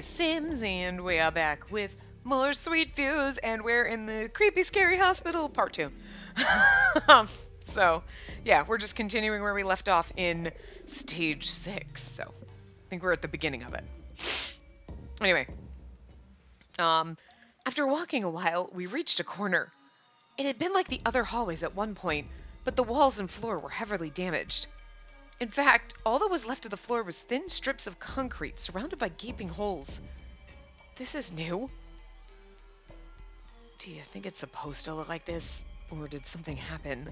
Sims, and we are back with more sweet views, and we're in the creepy, scary hospital part 2. So, yeah, we're just continuing where we left off in stage 6. So, I think we're at the beginning of it. Anyway, after walking a while, we reached a corner. It had been like the other hallways at one point, but the walls and floor were heavily damaged. In fact, all that was left of the floor was thin strips of concrete surrounded by gaping holes. This is new. Do you think it's supposed to look like this, or did something happen?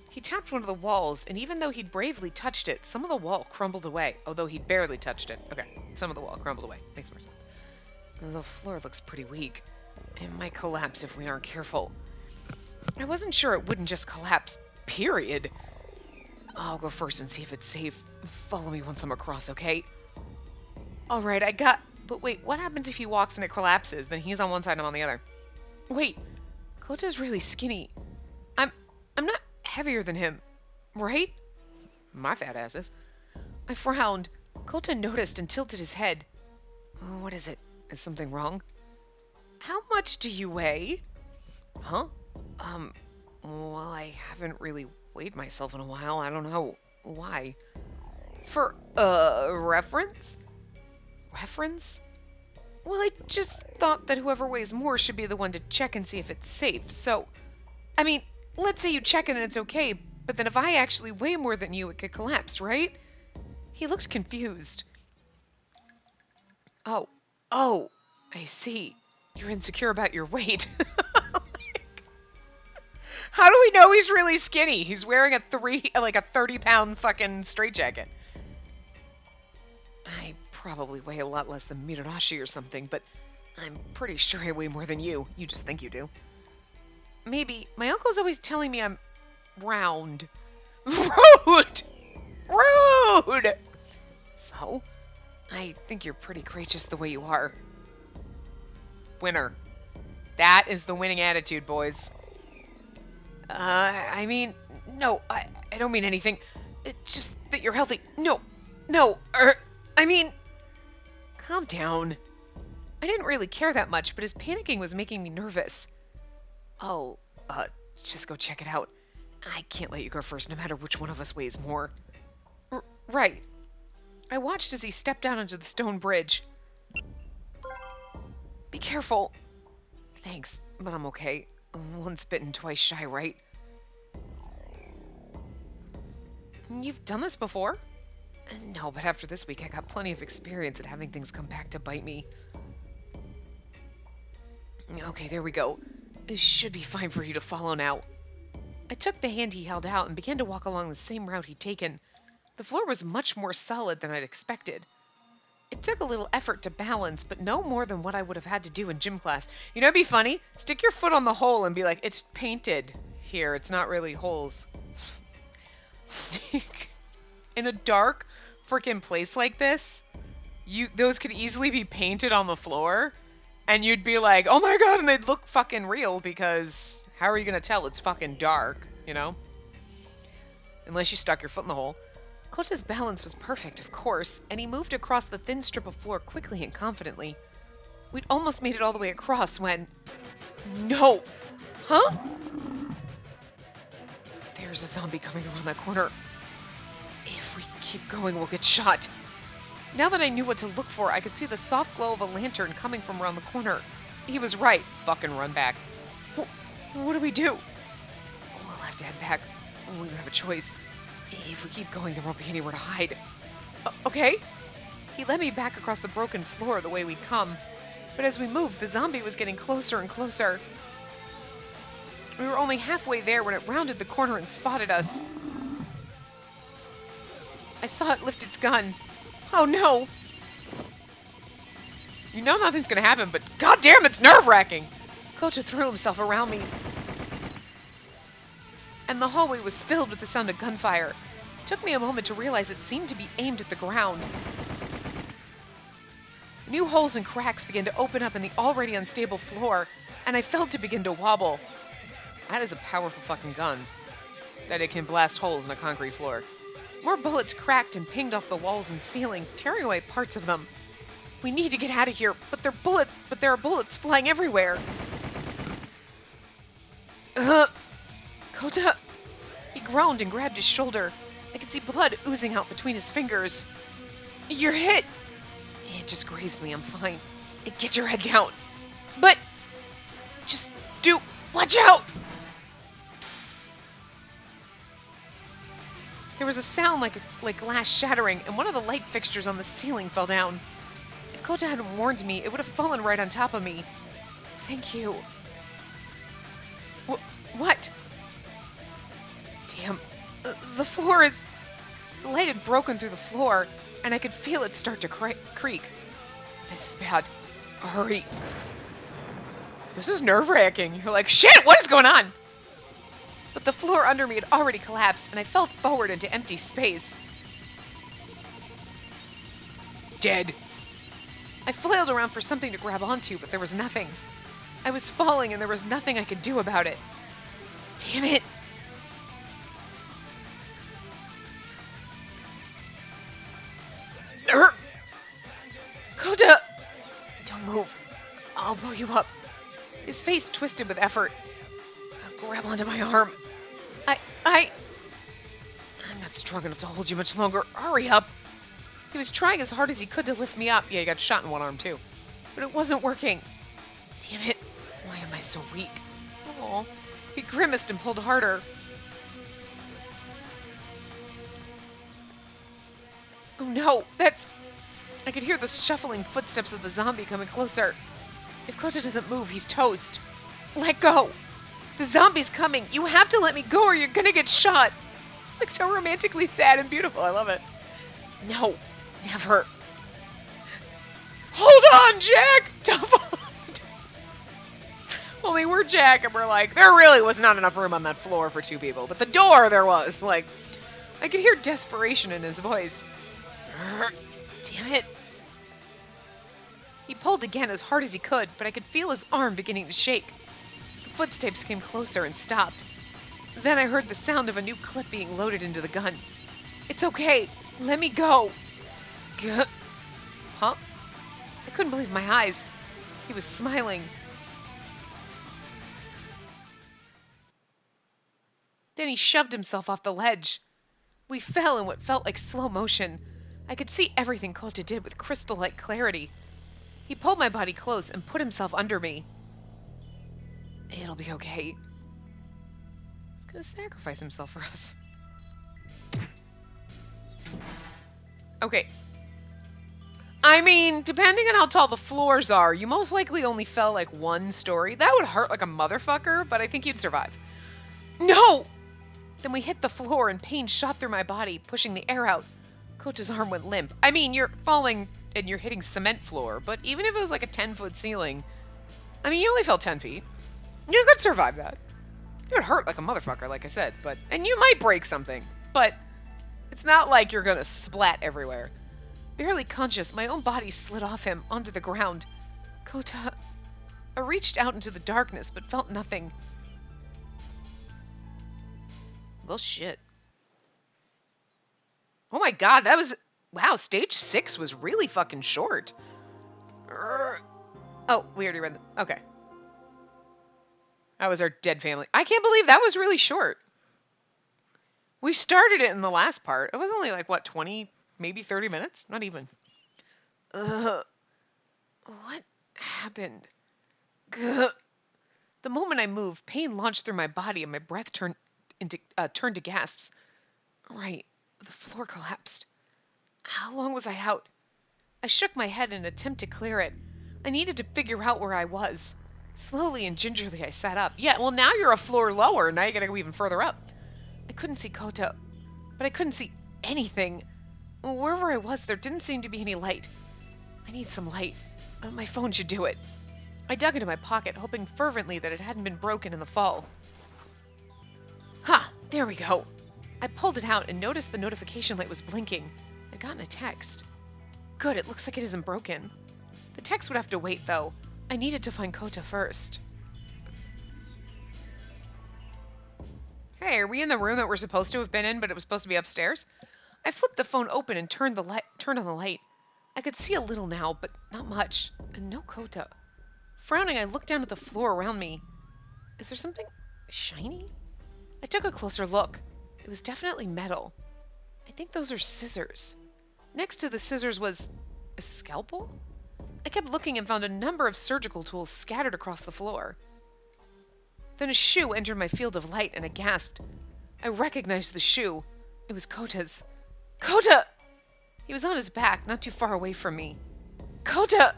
He tapped one of the walls, and even though he'd bravely touched it, some of the wall crumbled away. Although he'd barely touched it. Okay, some of the wall crumbled away. Makes more sense. The floor looks pretty weak. It might collapse if we aren't careful. I wasn't sure it wouldn't just collapse, period. I'll go first and see if it's safe. Follow me once I'm across, okay? Alright, But wait, what happens if he walks and it collapses? Then he's on one side and I'm on the other. Wait, Kota's really skinny. I'm not heavier than him, right? My fat ass is. I frowned. Kota noticed and tilted his head. Oh, what is it? Is something wrong? How much do you weigh? Huh? Well, I haven't really weighed myself in a while. I don't know why. For, reference? Reference? Well, I just thought that whoever weighs more should be the one to check and see if it's safe. So, I mean, let's say you check it and it's okay, but then if I actually weigh more than you, it could collapse, right? He looked confused. Oh, I see. You're insecure about your weight. How do we know he's really skinny? He's wearing a 30-pound fucking straitjacket. I probably weigh a lot less than Mitarashi or something, but I'm pretty sure I weigh more than you. You just think you do. Maybe. My uncle's always telling me I'm round. Rude! Rude! So, I think you're pretty gracious the way you are. Winner. That is the winning attitude, boys. I mean, no, I don't mean anything. It's just that you're healthy. No, I mean, calm down. I didn't really care that much, but his panicking was making me nervous. Oh, just go check it out. I can't let you go first, no matter which one of us weighs more. Right. I watched as he stepped down onto the stone bridge. Be careful. Thanks, but I'm okay. Once bitten, twice shy, right? You've done this before? No, but after this week, I got plenty of experience at having things come back to bite me. Okay, there we go. This should be fine for you to follow now. I took the hand he held out and began to walk along the same route he'd taken. The floor was much more solid than I'd expected. It took a little effort to balance, but no more than what I would have had to do in gym class. You know, it'd be funny. Stick your foot on the hole and be like, it's painted here. It's not really holes. In a dark freaking place like this, those could easily be painted on the floor, and you'd be like, oh my god, and they'd look fucking real, because how are you going to tell it's fucking dark, you know? Unless you stuck your foot in the hole. Kota's balance was perfect, of course, and he moved across the thin strip of floor quickly and confidently. We'd almost made it all the way across when... No! Huh? There's a zombie coming around that corner. If we keep going, we'll get shot. Now that I knew what to look for, I could see the soft glow of a lantern coming from around the corner. He was right. Fucking run back. What do we do? We'll have to head back. We don't have a choice. If we keep going, there won't be anywhere to hide. Okay? He led me back across the broken floor the way we'd come. But as we moved, the zombie was getting closer and closer. We were only halfway there when it rounded the corner and spotted us. I saw it lift its gun. Oh no! You know nothing's gonna happen, but goddamn, it's nerve-wracking! Kota threw himself around me, and the hallway was filled with the sound of gunfire. It took me a moment to realize it seemed to be aimed at the ground. New holes and cracks began to open up in the already unstable floor, and I felt it begin to wobble. That is a powerful fucking gun, that it can blast holes in a concrete floor. More bullets cracked and pinged off the walls and ceiling, tearing away parts of them. We need to get out of here, but there are bullets flying everywhere. Kota! He groaned and grabbed his shoulder. I could see blood oozing out between his fingers. You're hit! It just grazed me, I'm fine. Get your head down. But, watch out! There was a sound like glass shattering, and one of the light fixtures on the ceiling fell down. If Kota hadn't warned me, it would have fallen right on top of me. Thank you. What? Damn. The floor is... The light had broken through the floor, and I could feel it start to creak. This is bad. Hurry. This is nerve-wracking. You're like, shit, what is going on? But the floor under me had already collapsed, and I fell forward into empty space. Dead. I flailed around for something to grab onto, but there was nothing. I was falling, and there was nothing I could do about it. Damn it. Kota! Don't move. I'll pull you up. His face twisted with effort. Grab onto my arm. I'm not strong enough to hold you much longer. Hurry up. He was trying as hard as he could to lift me up. Yeah, he got shot in one arm too. But it wasn't working. Damn it. Why am I so weak? Oh. He grimaced and pulled harder. Oh no, I could hear the shuffling footsteps of the zombie coming closer. If Kota doesn't move, he's toast. Let go. The zombie's coming. You have to let me go or you're gonna get shot. It's like so romantically sad and beautiful. I love it. No, never. Hold on, Jack! Don't fall. Only we're Jack and we're like, there really was not enough room on that floor for two people. But the door there was. Like, I could hear desperation in his voice. Damn it. He pulled again as hard as he could, but I could feel his arm beginning to shake. The footsteps came closer and stopped. Then I heard the sound of a new clip being loaded into the gun. It's okay. Let me go. Huh? I couldn't believe my eyes. He was smiling. Then he shoved himself off the ledge. We fell in what felt like slow motion. I could see everything Kota did with crystal-like clarity. He pulled my body close and put himself under me. It'll be okay. He's gonna sacrifice himself for us. Okay. I mean, depending on how tall the floors are, you most likely only fell like one story. That would hurt like a motherfucker, but I think you'd survive. No! Then we hit the floor and pain shot through my body, pushing the air out. Kota's arm went limp. I mean, you're falling and you're hitting cement floor, but even if it was like a 10-foot ceiling, I mean, you only fell 10 feet. You could survive that. It would hurt like a motherfucker, like I said, and you might break something, but it's not like you're gonna splat everywhere. Barely conscious, my own body slid off him onto the ground. Kota. I reached out into the darkness, but felt nothing. Well, shit. Oh my god, that was... Wow, stage 6 was really fucking short. Oh, we already read the... Okay. That was our dead family. I can't believe that was really short. We started it in the last part. It was only like, what, 20, maybe 30 minutes? Not even. What happened? The moment I moved, pain launched through my body and my breath turned to gasps. Right, the floor collapsed. How long was I out? I shook my head in an attempt to clear it. I needed to figure out where I was. Slowly and gingerly, I sat up. Yeah, well, now you're a floor lower. Now you gotta go even further up. I couldn't see Kota, but I couldn't see anything. Wherever I was, there didn't seem to be any light. I need some light. My phone should do it. I dug into my pocket, hoping fervently that it hadn't been broken in the fall. Ha! There we go. I pulled it out and noticed the notification light was blinking. I'd gotten a text. Good, it looks like it isn't broken. The text would have to wait, though. I needed to find Kota first. Hey, are we in the room that we're supposed to have been in, but it was supposed to be upstairs? I flipped the phone open and turned on the light. I could see a little now, but not much, and no Kota. Frowning, I looked down at the floor around me. Is there something shiny? I took a closer look. It was definitely metal. I think those are scissors. Next to the scissors was a scalpel? I kept looking and found a number of surgical tools scattered across the floor. Then a shoe entered my field of light and I gasped. I recognized the shoe. It was Kota's. Kota! He was on his back, not too far away from me. Kota!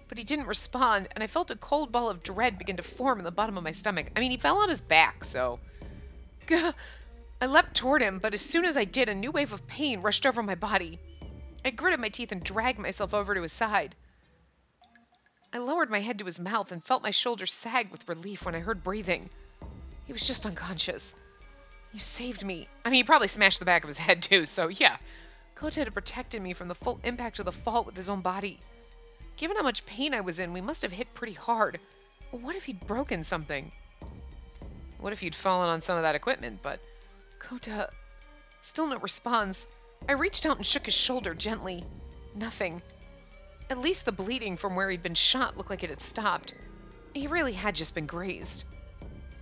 But he didn't respond, and I felt a cold ball of dread begin to form in the bottom of my stomach. I mean, he fell on his back, so... Gah! I leapt toward him, but as soon as I did, a new wave of pain rushed over my body. I gritted my teeth and dragged myself over to his side. I lowered my head to his mouth and felt my shoulders sag with relief when I heard breathing. He was just unconscious. You saved me. I mean, he probably smashed the back of his head too, so yeah. Kota had protected me from the full impact of the fall with his own body. Given how much pain I was in, we must have hit pretty hard. What if he'd broken something? What if he'd fallen on some of that equipment, but... Kota... Still no response. I reached out and shook his shoulder gently. Nothing. At least the bleeding from where he'd been shot looked like it had stopped. He really had just been grazed.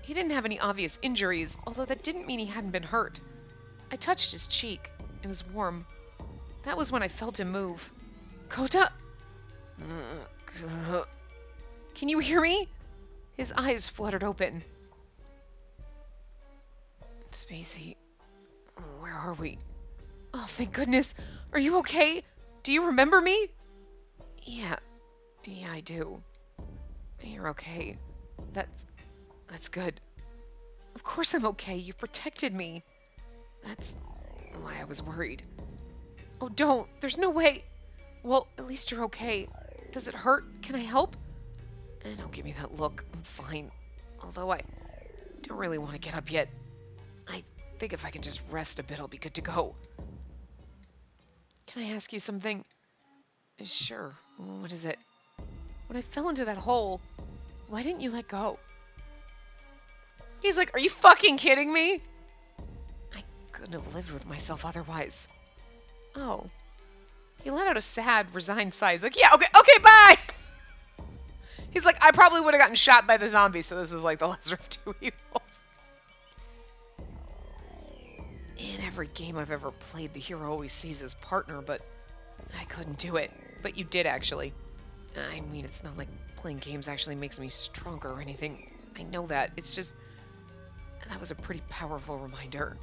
He didn't have any obvious injuries, although that didn't mean he hadn't been hurt. I touched his cheek. It was warm. That was when I felt him move. Kota! Can you hear me? His eyes fluttered open. Spacey, where are we? Oh, thank goodness. Are you okay? Do you remember me? Yeah, I do. You're okay. That's good. Of course I'm okay. You protected me. That's why I was worried. Oh, don't. There's no way. Well, at least you're okay. Does it hurt? Can I help? Don't give me that look. I'm fine. Although I don't really want to get up yet. I think if I can just rest a bit, I'll be good to go. Can I ask you something? Sure. What is it? When I fell into that hole, why didn't you let go? He's like, are you fucking kidding me? I couldn't have lived with myself otherwise. Oh. He let out a sad, resigned sigh. He's like, yeah, okay, bye! He's like, I probably would have gotten shot by the zombie, so this is like the lesser of two evils. In every game I've ever played, the hero always saves his partner, but I couldn't do it. But you did, actually. I mean, it's not like playing games actually makes me stronger or anything. I know that. It's just... that was a pretty powerful reminder.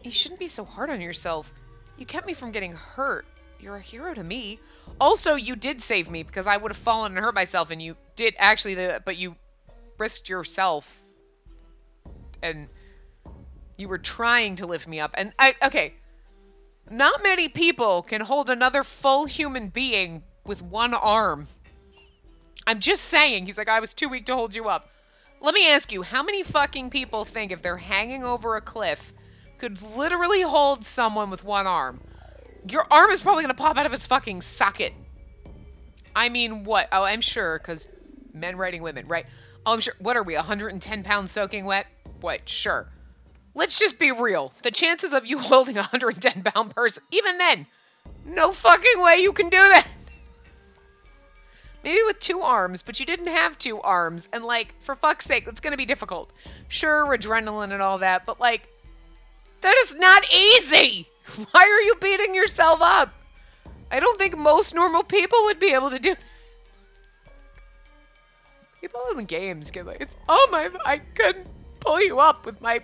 You shouldn't be so hard on yourself. You kept me from getting hurt. You're a hero to me. Also, you did save me because I would have fallen and hurt myself, and you did actually, but you risked yourself, and you were trying to lift me up. And okay, not many people can hold another full human being with one arm. I'm just saying. He's like, I was too weak to hold you up. Let me ask you, how many fucking people think if they're hanging over a cliff could literally hold someone with one arm? Your arm is probably going to pop out of its fucking socket. I mean, what? Oh, I'm sure, because men writing women, right? Oh, I'm sure. What are we, 110 pounds soaking wet? What? Sure. Let's just be real. The chances of you holding a 110-pound person, even then, no fucking way you can do that. Maybe with two arms, but you didn't have two arms. And, like, for fuck's sake, it's going to be difficult. Sure, adrenaline and all that, but, like, that is not easy. Why are you beating yourself up? I don't think most normal people would be able to do that. People in the games get like, I couldn't pull you up with my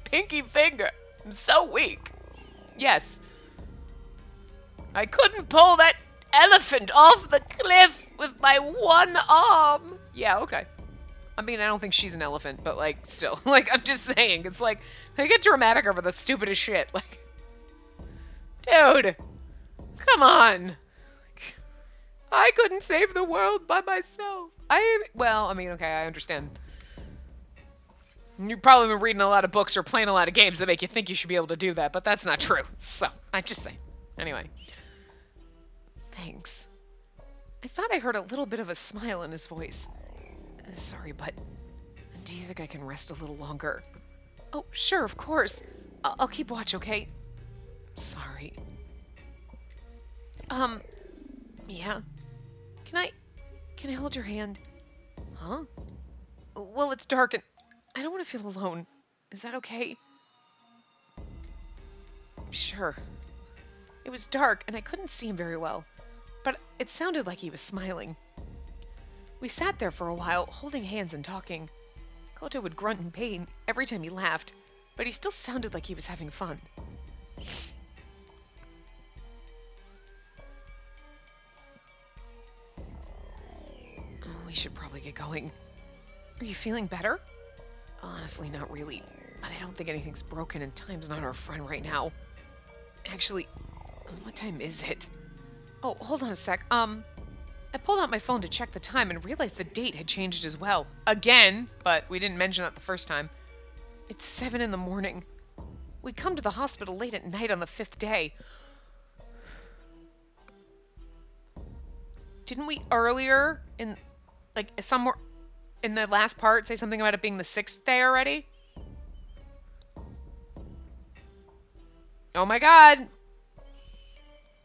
pinky finger. I'm so weak. Yes. I couldn't pull that elephant off the cliff with my one arm. Yeah, okay. I mean, I don't think she's an elephant, but, like, still. Like, I'm just saying. It's like, they get dramatic over the stupidest shit. Like, dude, come on. I couldn't save the world by myself. Well, I mean, okay, I understand. You've probably been reading a lot of books or playing a lot of games that make you think you should be able to do that, but that's not true. So, I'm just saying. Anyway. Thanks. I thought I heard a little bit of a smile in his voice. Sorry, but do you think I can rest a little longer? Oh, sure, of course. I'll keep watch, okay? Sorry. Yeah? Can I... Can I hold your hand? Huh? Well, it's dark and I don't want to feel alone. Is that okay? Sure. It was dark and I couldn't see him very well, but it sounded like he was smiling. We sat there for a while, holding hands and talking. Koto would grunt in pain every time he laughed, but he still sounded like he was having fun. We should probably get going. Are you feeling better? Honestly, not really. But I don't think anything's broken and time's not our friend right now. Actually, what time is it? Oh, hold on a sec. I pulled out my phone to check the time and realized the date had changed as well. Again, but we didn't mention that the first time. It's 7 in the morning. We'd come to the hospital late at night on the 5th day. Didn't we earlier somewhere in the last part say something about it being the 6th day already? Oh my god.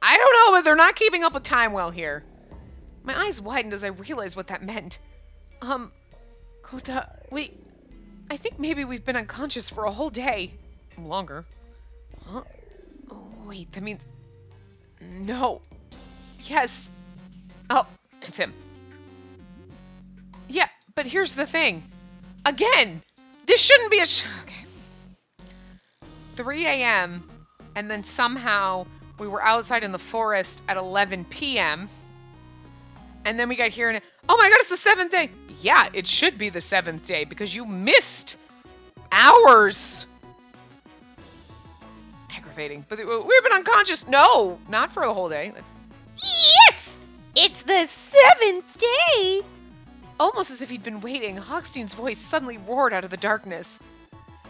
I don't know, but they're not keeping up with time well here. My eyes widened as I realized what that meant. Kota, I think maybe we've been unconscious for a whole day. Longer. Huh? Oh, wait, that means... No. Yes. Oh, it's him. Yeah, but here's the thing. Again, this shouldn't be okay. 3 a.m. and then somehow we were outside in the forest at 11 p.m. And then we got here and oh my god, it's the 7th day. Yeah, it should be the 7th day because you missed hours. Aggravating. But we've been unconscious. No, not for the whole day. Yes! It's the 7th day! Almost as if he'd been waiting, Hochstein's voice suddenly roared out of the darkness.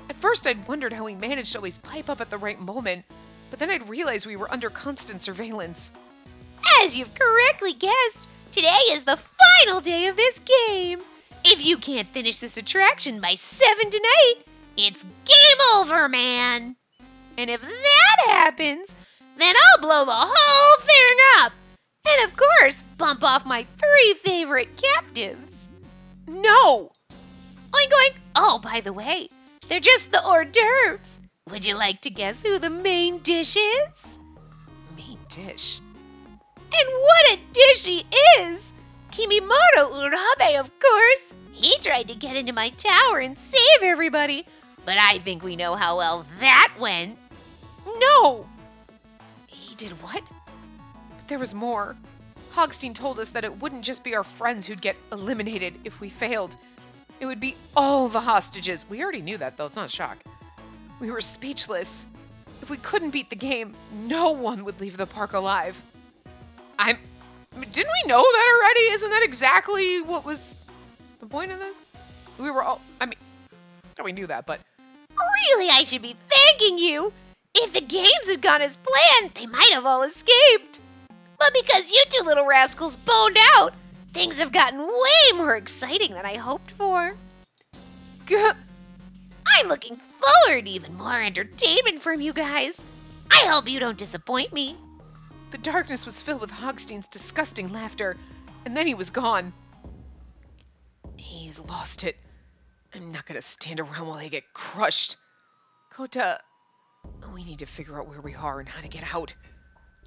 At first, I'd wondered how he managed to always pipe up at the right moment, but then I'd realized we were under constant surveillance. As you've correctly guessed, today is the final day of this game. If you can't finish this attraction by 7 tonight, it's game over, man. And if that happens, then I'll blow the whole thing up. And of course, bump off my 3 favorite captives. No! Oink oink. Oh, by the way, they're just the hors d'oeuvres. Would you like to guess who the main dish is? Main dish? And what a dish he is! Kimimoto Urabe, of course. He tried to get into my tower and save everybody, but I think we know how well that went. No! He did what? But there was more. Hogstein told us that it wouldn't just be our friends who'd get eliminated if we failed. It would be all the hostages. We already knew that, though. It's not a shock. We were speechless. If we couldn't beat the game, no one would leave the park alive. Didn't we know that already? Isn't that exactly what was the point of that? We were all... we knew that, but... Really, I should be thanking you. If the games had gone as planned, they might have all escaped. But because you 2 little rascals boned out, things have gotten way more exciting than I hoped for. I'm looking forward to even more entertainment from you guys. I hope you don't disappoint me. The darkness was filled with Hogstein's disgusting laughter, and then he was gone. He's lost it. I'm not gonna stand around while they get crushed. Kota, we need to figure out where we are and how to get out.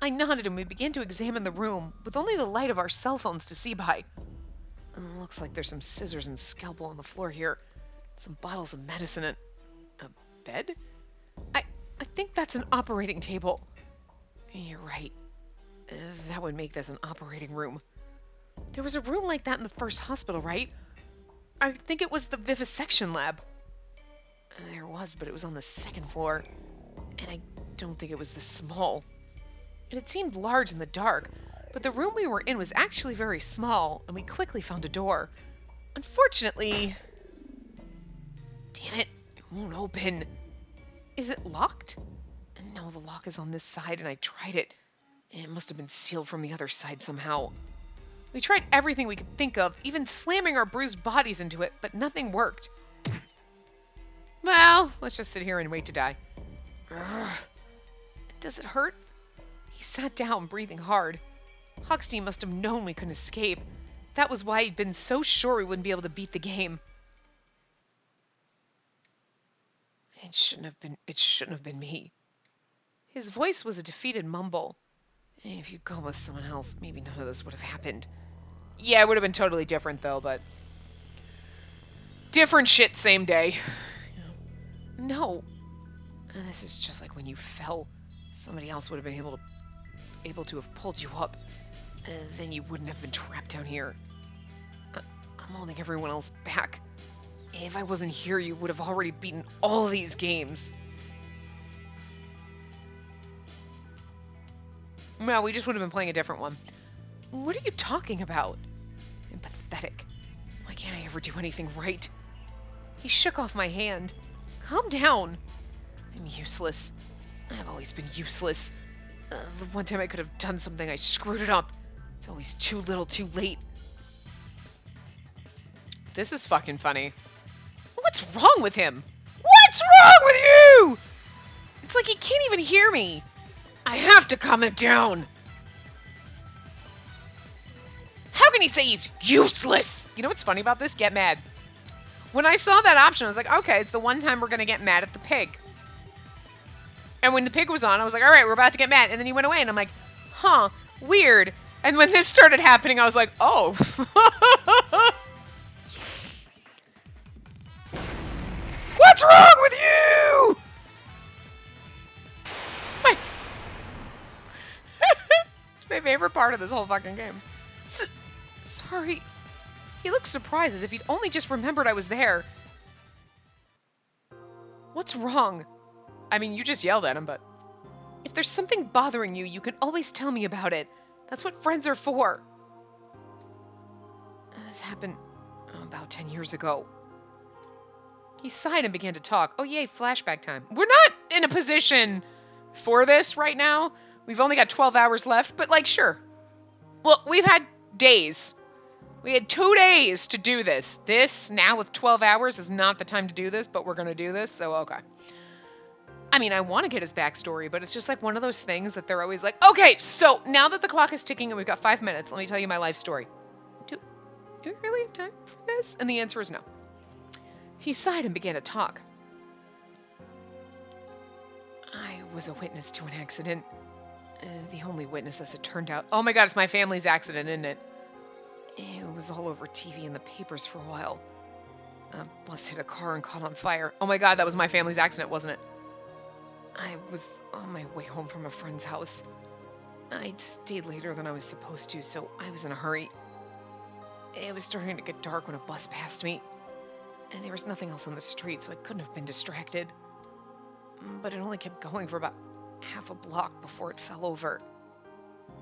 I nodded and we began to examine the room, with only the light of our cell phones to see by. Looks like there's some scissors and scalpel on the floor here. Some bottles of medicine and... a bed? I think that's an operating table. You're right. That would make this an operating room. There was a room like that in the first hospital, right? I think it was the vivisection lab. There was, but it was on the 2nd floor. And I don't think it was this small. It had seemed large in the dark, but the room we were in was actually very small, and we quickly found a door. Unfortunately... Damn it, it won't open. Is it locked? No, the lock is on this side, and I tried it. It must have been sealed from the other side somehow. We tried everything we could think of, even slamming our bruised bodies into it, but nothing worked. Well, let's just sit here and wait to die. Urgh. Does it hurt? He sat down, breathing hard. Hochstein must have known we couldn't escape. That was why he'd been so sure we wouldn't be able to beat the game. It shouldn't have been me. His voice was a defeated mumble. If you'd gone with someone else, maybe none of this would have happened. Yeah, it would have been totally different though, but different shit, same day. No. This is just like when you fell. Somebody else would have been able to have pulled you up. Then you wouldn't have been trapped down here. I'm holding everyone else back. If I wasn't here, you would have already beaten all these games. No, we just would have been playing a different one. What are you talking about? I'm pathetic. Why can't I ever do anything right? He shook off my hand. Calm down. I'm useless. I've always been useless. The one time I could have done something, I screwed it up. It's always too little, too late. This is fucking funny. What's wrong with him? What's wrong with you? It's like he can't even hear me. I have to calm it down. How can he say he's useless? You know what's funny about this? Get mad. When I saw that option, I was like, okay, it's the one time we're going to get mad at the pig. And when the pig was on, I was like, all right, we're about to get mad. And then he went away, and I'm like, huh, weird. And when this started happening, I was like, oh. What's wrong with you? It's my favorite part of this whole fucking game. Sorry. He looked surprised as if he'd only just remembered I was there. What's wrong? I mean, you just yelled at him, but... If there's something bothering you, you can always tell me about it. That's what friends are for. This happened about 10 years ago. He sighed and began to talk. Oh, yay, flashback time. We're not in a position for this right now. We've only got 12 hours left, but, like, sure. Well, we've had days. We had 2 days to do this. This, now with 12 hours, is not the time to do this, but we're going to do this, so okay. I mean, I want to get his backstory, but it's just like one of those things that they're always like, okay, so now that the clock is ticking and we've got 5 minutes, let me tell you my life story. Do we really have time for this? And the answer is no. He sighed and began to talk. I was a witness to an accident. The only witness, as it turned out. Oh my god, it's my family's accident, isn't it? It was all over TV and the papers for a while. A bus hit a car and caught on fire. Oh my god, that was my family's accident, wasn't it? I was on my way home from a friend's house. I'd stayed later than I was supposed to, so I was in a hurry. It was starting to get dark when a bus passed me, and there was nothing else on the street, so I couldn't have been distracted. But it only kept going for about half a block before it fell over.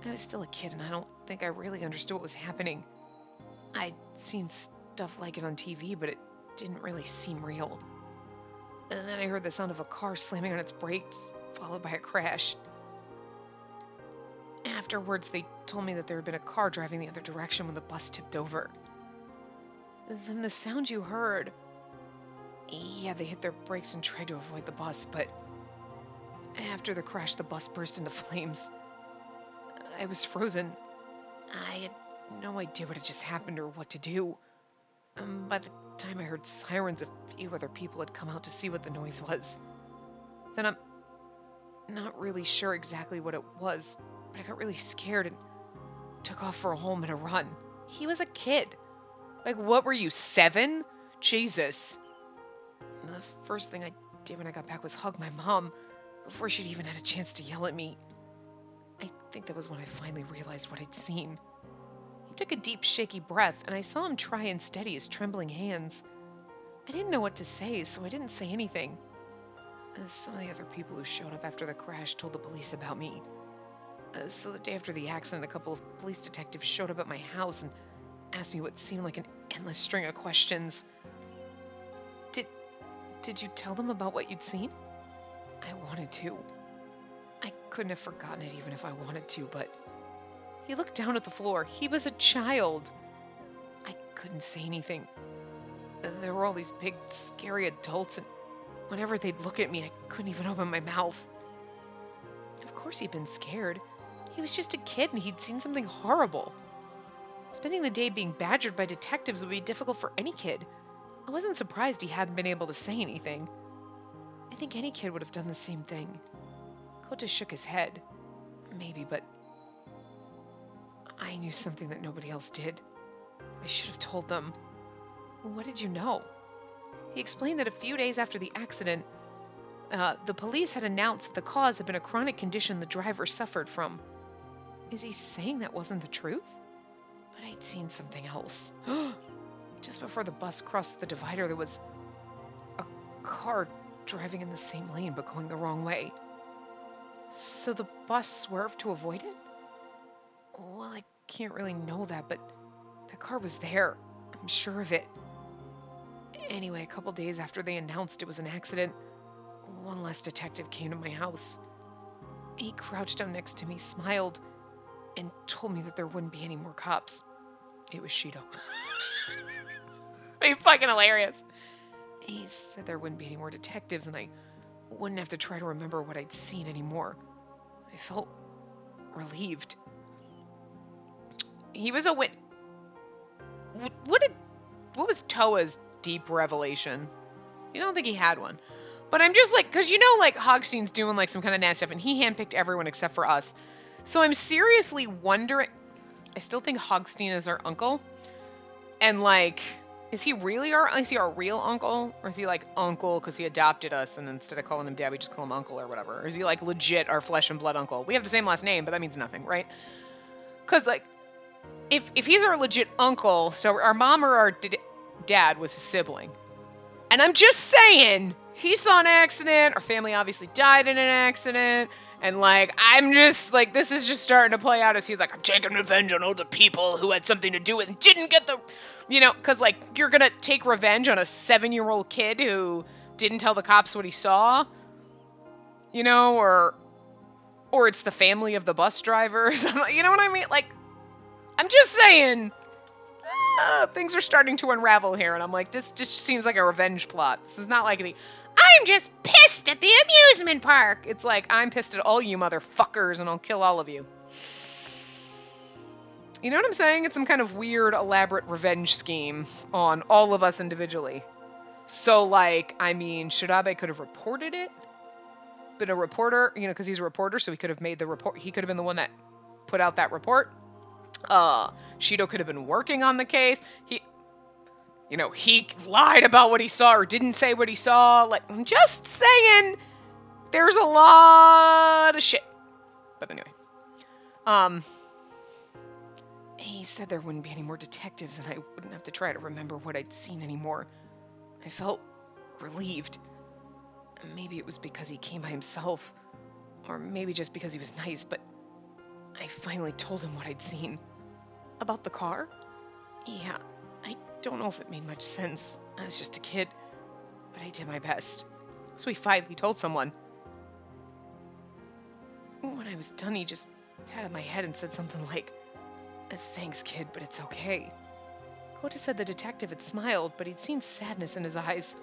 I was still a kid, and I don't think I really understood what was happening. I'd seen stuff like it on TV, but it didn't really seem real. And then I heard the sound of a car slamming on its brakes, followed by a crash. Afterwards, they told me that there had been a car driving the other direction when the bus tipped over. Then the sound you heard... Yeah, they hit their brakes and tried to avoid the bus, but... After the crash, the bus burst into flames. I was frozen. I had no idea what had just happened or what to do. By the time I heard sirens, a few other people had come out to see what the noise was. Then I'm not really sure exactly what it was, but I got really scared and took off for home in a run. He was a kid. Like, what were you, 7? Jesus. The first thing I did when I got back was hug my mom before she'd even had a chance to yell at me. I think that was when I finally realized what I'd seen. He took a deep, shaky breath, and I saw him try and steady his trembling hands. I didn't know what to say, so I didn't say anything. Some of the other people who showed up after the crash told the police about me. So the day after the accident, a couple of police detectives showed up at my house and asked me what seemed like an endless string of questions. Did you tell them about what you'd seen? I wanted to. I couldn't have forgotten it even if I wanted to, but... He looked down at the floor. He was a child. I couldn't say anything. There were all these big, scary adults, and whenever they'd look at me, I couldn't even open my mouth. Of course he'd been scared. He was just a kid and he'd seen something horrible. Spending the day being badgered by detectives would be difficult for any kid. I wasn't surprised he hadn't been able to say anything. I think any kid would have done the same thing. Kota shook his head. Maybe, but I knew something that nobody else did. I should have told them. What did you know? He explained that a few days after the accident, the police had announced that the cause had been a chronic condition the driver suffered from. Is he saying that wasn't the truth? But I'd seen something else. Just before the bus crossed the divider, there was a car driving in the same lane but going the wrong way. So the bus swerved to avoid it? Well, I can't really know that, but that car was there. I'm sure of it. Anyway, a couple days after they announced it was an accident, one last detective came to my house. He crouched down next to me, smiled, and told me that there wouldn't be any more cops. It was Shido. He's fucking hilarious. He said there wouldn't be any more detectives and I wouldn't have to try to remember what I'd seen anymore. I felt relieved. He was a wit. What was Toa's deep revelation? You don't think he had one. But I'm just like, because you know, like, Hogstein's doing, like, some kind of nasty stuff, and he handpicked everyone except for us. So I'm seriously wondering, I still think Hogstein is our uncle. And, like, is he our real uncle? Or is he, like, uncle because he adopted us, and instead of calling him dad, we just call him uncle or whatever? Or is he, like, legit our flesh and blood uncle? We have the same last name, but that means nothing, right? Because, like, if he's our legit uncle, so our mom or our dad was his sibling. And I'm just saying, he saw an accident, our family obviously died in an accident, and, like, I'm just, like, this is just starting to play out as he's like, I'm taking revenge on all the people who had something to do with it and didn't get the, you know, because, like, you're gonna take revenge on a 7-year-old kid who didn't tell the cops what he saw, you know, or it's the family of the bus driver, you know what I mean? Like, I'm just saying, things are starting to unravel here, and I'm like, this just seems like a revenge plot. This is not like I'm just pissed at the amusement park. It's like, I'm pissed at all you motherfuckers, and I'll kill all of you. You know what I'm saying? It's some kind of weird, elaborate revenge scheme on all of us individually. So, like, I mean, Shirabe could have reported it, been a reporter, you know, because he's a reporter, so he could have made the report. He could have been the one that put out that report. Shido could have been working on the case. He lied about what he saw or didn't say what he saw. Like, I'm just saying, there's a lot of shit. But anyway, he said there wouldn't be any more detectives and I wouldn't have to try to remember what I'd seen anymore. I felt relieved. Maybe it was because he came by himself, or maybe just because he was nice, but I finally told him what I'd seen. About the car? Yeah, I don't know if it made much sense. I was just a kid, but I did my best. So he finally told someone. When I was done, he just patted my head and said something like, Thanks, kid, but it's okay. Kota said the detective had smiled, but he'd seen sadness in his eyes.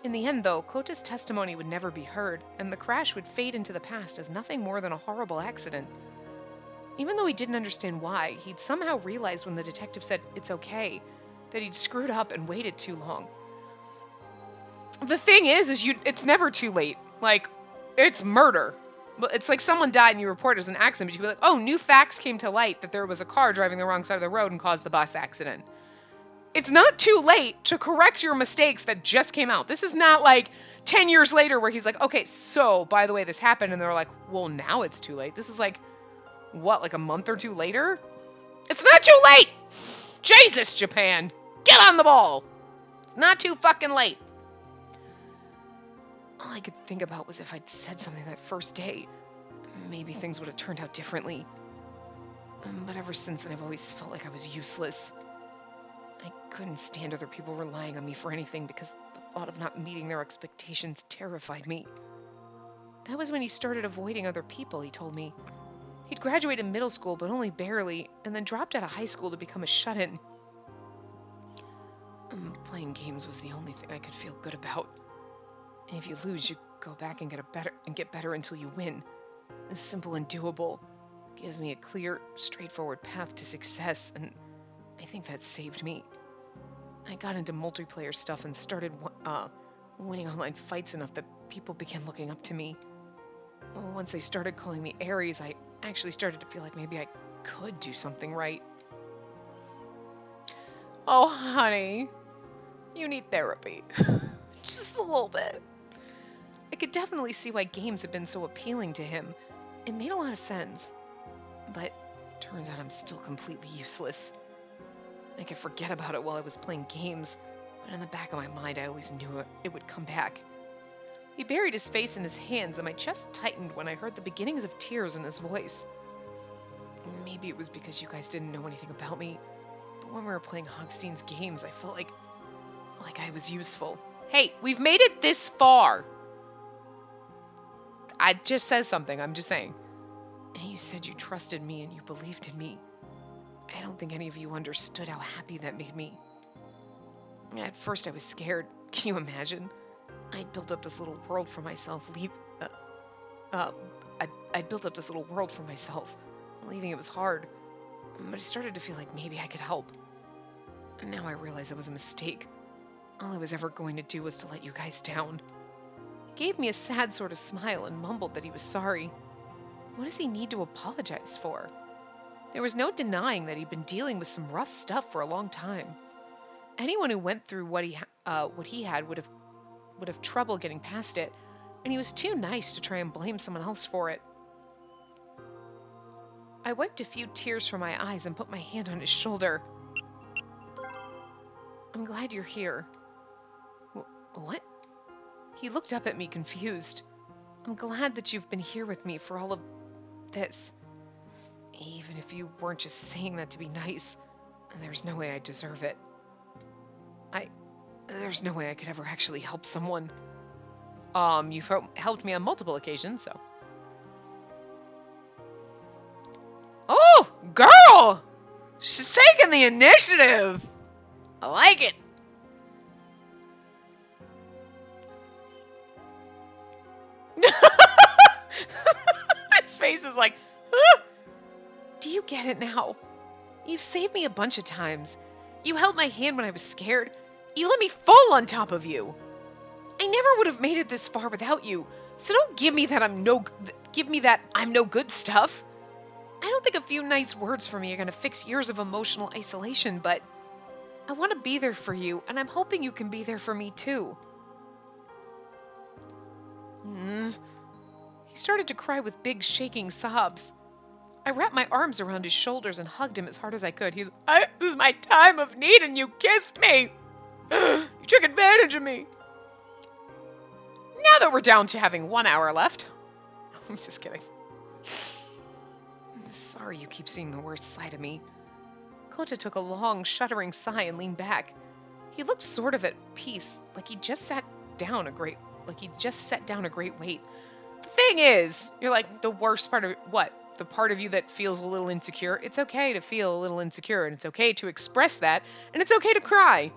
In the end, though, Kota's testimony would never be heard, and the crash would fade into the past as nothing more than a horrible accident. Even though he didn't understand why, he'd somehow realized when the detective said, it's okay, that he'd screwed up and waited too long. The thing is it's never too late. Like, it's murder. But it's like someone died and you report it as an accident, but you can be like, oh, new facts came to light that there was a car driving the wrong side of the road and caused the bus accident. It's not too late to correct your mistakes that just came out. This is not like 10 years later where he's like, okay, so, by the way, this happened, and they're like, well, now it's too late. This is like, what, like a month or two later? It's not too late! Jesus, Japan! Get on the ball! It's not too fucking late. All I could think about was if I'd said something that first day, maybe things would have turned out differently. But ever since then, I've always felt like I was useless. I couldn't stand other people relying on me for anything because the thought of not meeting their expectations terrified me. That was when he started avoiding other people, he told me. He'd graduated middle school, but only barely, and then dropped out of high school to become a shut-in. Playing games was the only thing I could feel good about. And if you lose, you go back and get better until you win. It's simple and doable. gives me a clear, straightforward path to success, and I think that saved me. I got into multiplayer stuff and started winning online fights enough that people began looking up to me. Once they started calling me Aries, I actually started to feel like maybe I could do something right. Oh, honey, you need therapy. Just a little bit. I could definitely see why games have been so appealing to him. It made a lot of sense. But turns out I'm still completely useless. I could forget about it while I was playing games, but in the back of my mind I always knew it would come back. He buried his face in his hands and my chest tightened when I heard the beginnings of tears in his voice. Maybe it was because you guys didn't know anything about me, but when we were playing Hogstein's games, I felt like I was useful. Hey, we've made it this far! I just says something, I'm just saying. And you said you trusted me and you believed in me. I don't think any of you understood how happy that made me. At first I was scared. Can you imagine? I'd built up this little world for myself. I'd built up this little world for myself. Leaving it was hard. But I started to feel like maybe I could help. And now I realize it was a mistake. All I was ever going to do was to let you guys down. He gave me a sad sort of smile and mumbled that he was sorry. What does he need to apologize for? There was no denying that he'd been dealing with some rough stuff for a long time. Anyone who went through what he had would have trouble getting past it, and he was too nice to try and blame someone else for it. I wiped a few tears from my eyes and put my hand on his shoulder. I'm glad you're here. What? He looked up at me confused. I'm glad that you've been here with me for all of this. Even if you weren't just saying that to be nice, there's no way I deserve it. There's no way I could ever actually help someone. You've helped me on multiple occasions, so. Oh, girl! She's taking the initiative! I like it. His face is like, huh? Do you get it now? You've saved me a bunch of times. You held my hand when I was scared. You let me fall on top of you. I never would have made it this far without you. So don't give me that I'm no good stuff. I don't think a few nice words from me are going to fix years of emotional isolation, but I want to be there for you, and I'm hoping you can be there for me too. He started to cry with big shaking sobs. I wrapped my arms around his shoulders and hugged him as hard as I could. It was my time of need and you kissed me. You took advantage of me. Now that we're down to having 1 hour left. I'm just kidding. Sorry you keep seeing the worst side of me. Kota took a long, shuddering sigh and leaned back. He looked sort of at peace, like he'd just set down a great weight. The thing is, you're like, the worst part of what? The part of you that feels a little insecure. It's okay to feel a little insecure, and it's okay to express that, and it's okay to cry.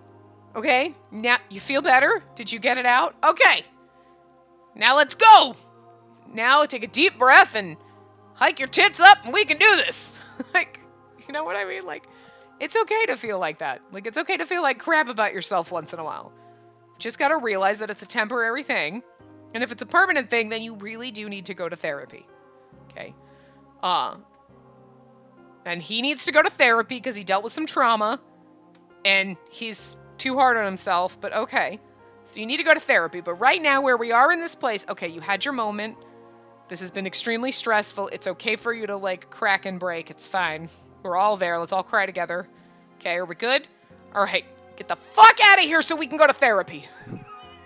Okay? Now, you feel better? Did you get it out? Okay. Now let's go! Now take a deep breath and hike your tits up and we can do this. Like, you know what I mean? Like, it's okay to feel like that. Like, it's okay to feel like crap about yourself once in a while. Just gotta realize that it's a temporary thing. And if it's a permanent thing, then you really do need to go to therapy. Okay? And he needs to go to therapy because he dealt with some trauma. And he's too hard on himself, but okay. So you need to go to therapy. But right now, where we are in this place, okay, you had your moment. This has been extremely stressful. It's okay for you to, like, crack and break. It's fine. We're all there. Let's all cry together. Okay, are we good? All right, get the fuck out of here so we can go to therapy.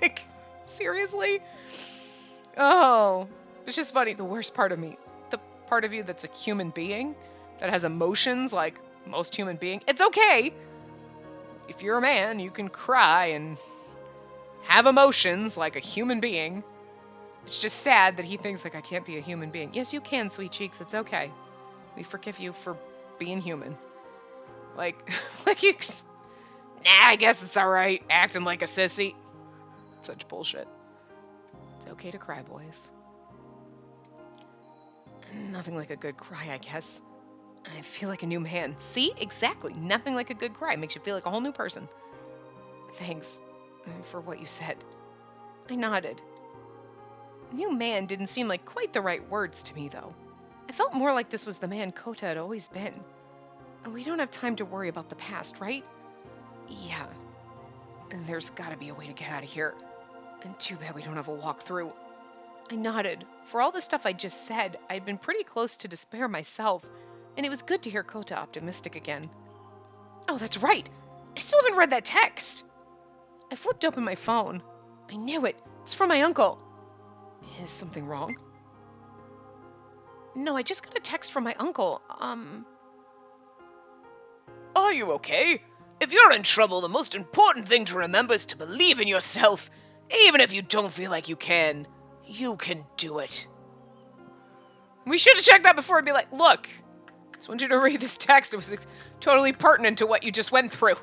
Like, seriously? Oh, it's just funny. The worst part of me, the part of you that's a human being, that has emotions like most human beings, it's okay. If you're a man, you can cry and have emotions like a human being. It's just sad that he thinks, like, I can't be a human being. Yes, you can, sweet cheeks. It's okay. We forgive you for being human. Like, I guess it's all right. Acting like a sissy. Such bullshit. It's okay to cry, boys. Nothing like a good cry, I guess. I feel like a new man. See? Exactly. Nothing like a good cry. Makes you feel like a whole new person. Thanks for what you said. I nodded. New man didn't seem like quite the right words to me, though. I felt more like this was the man Kota had always been. We don't have time to worry about the past, right? Yeah. And there's gotta be a way to get out of here. And too bad we don't have a walkthrough. I nodded. For all the stuff I just said, I'd been pretty close to despair myself, and it was good to hear Kota optimistic again. Oh, that's right! I still haven't read that text! I flipped open my phone. I knew it. It's from my uncle. Is something wrong? No, I just got a text from my uncle. Are you okay? If you're in trouble, the most important thing to remember is to believe in yourself. Even if you don't feel like you can do it. We should have checked that before and be like, look, I just want you to read this text. It was totally pertinent to what you just went through.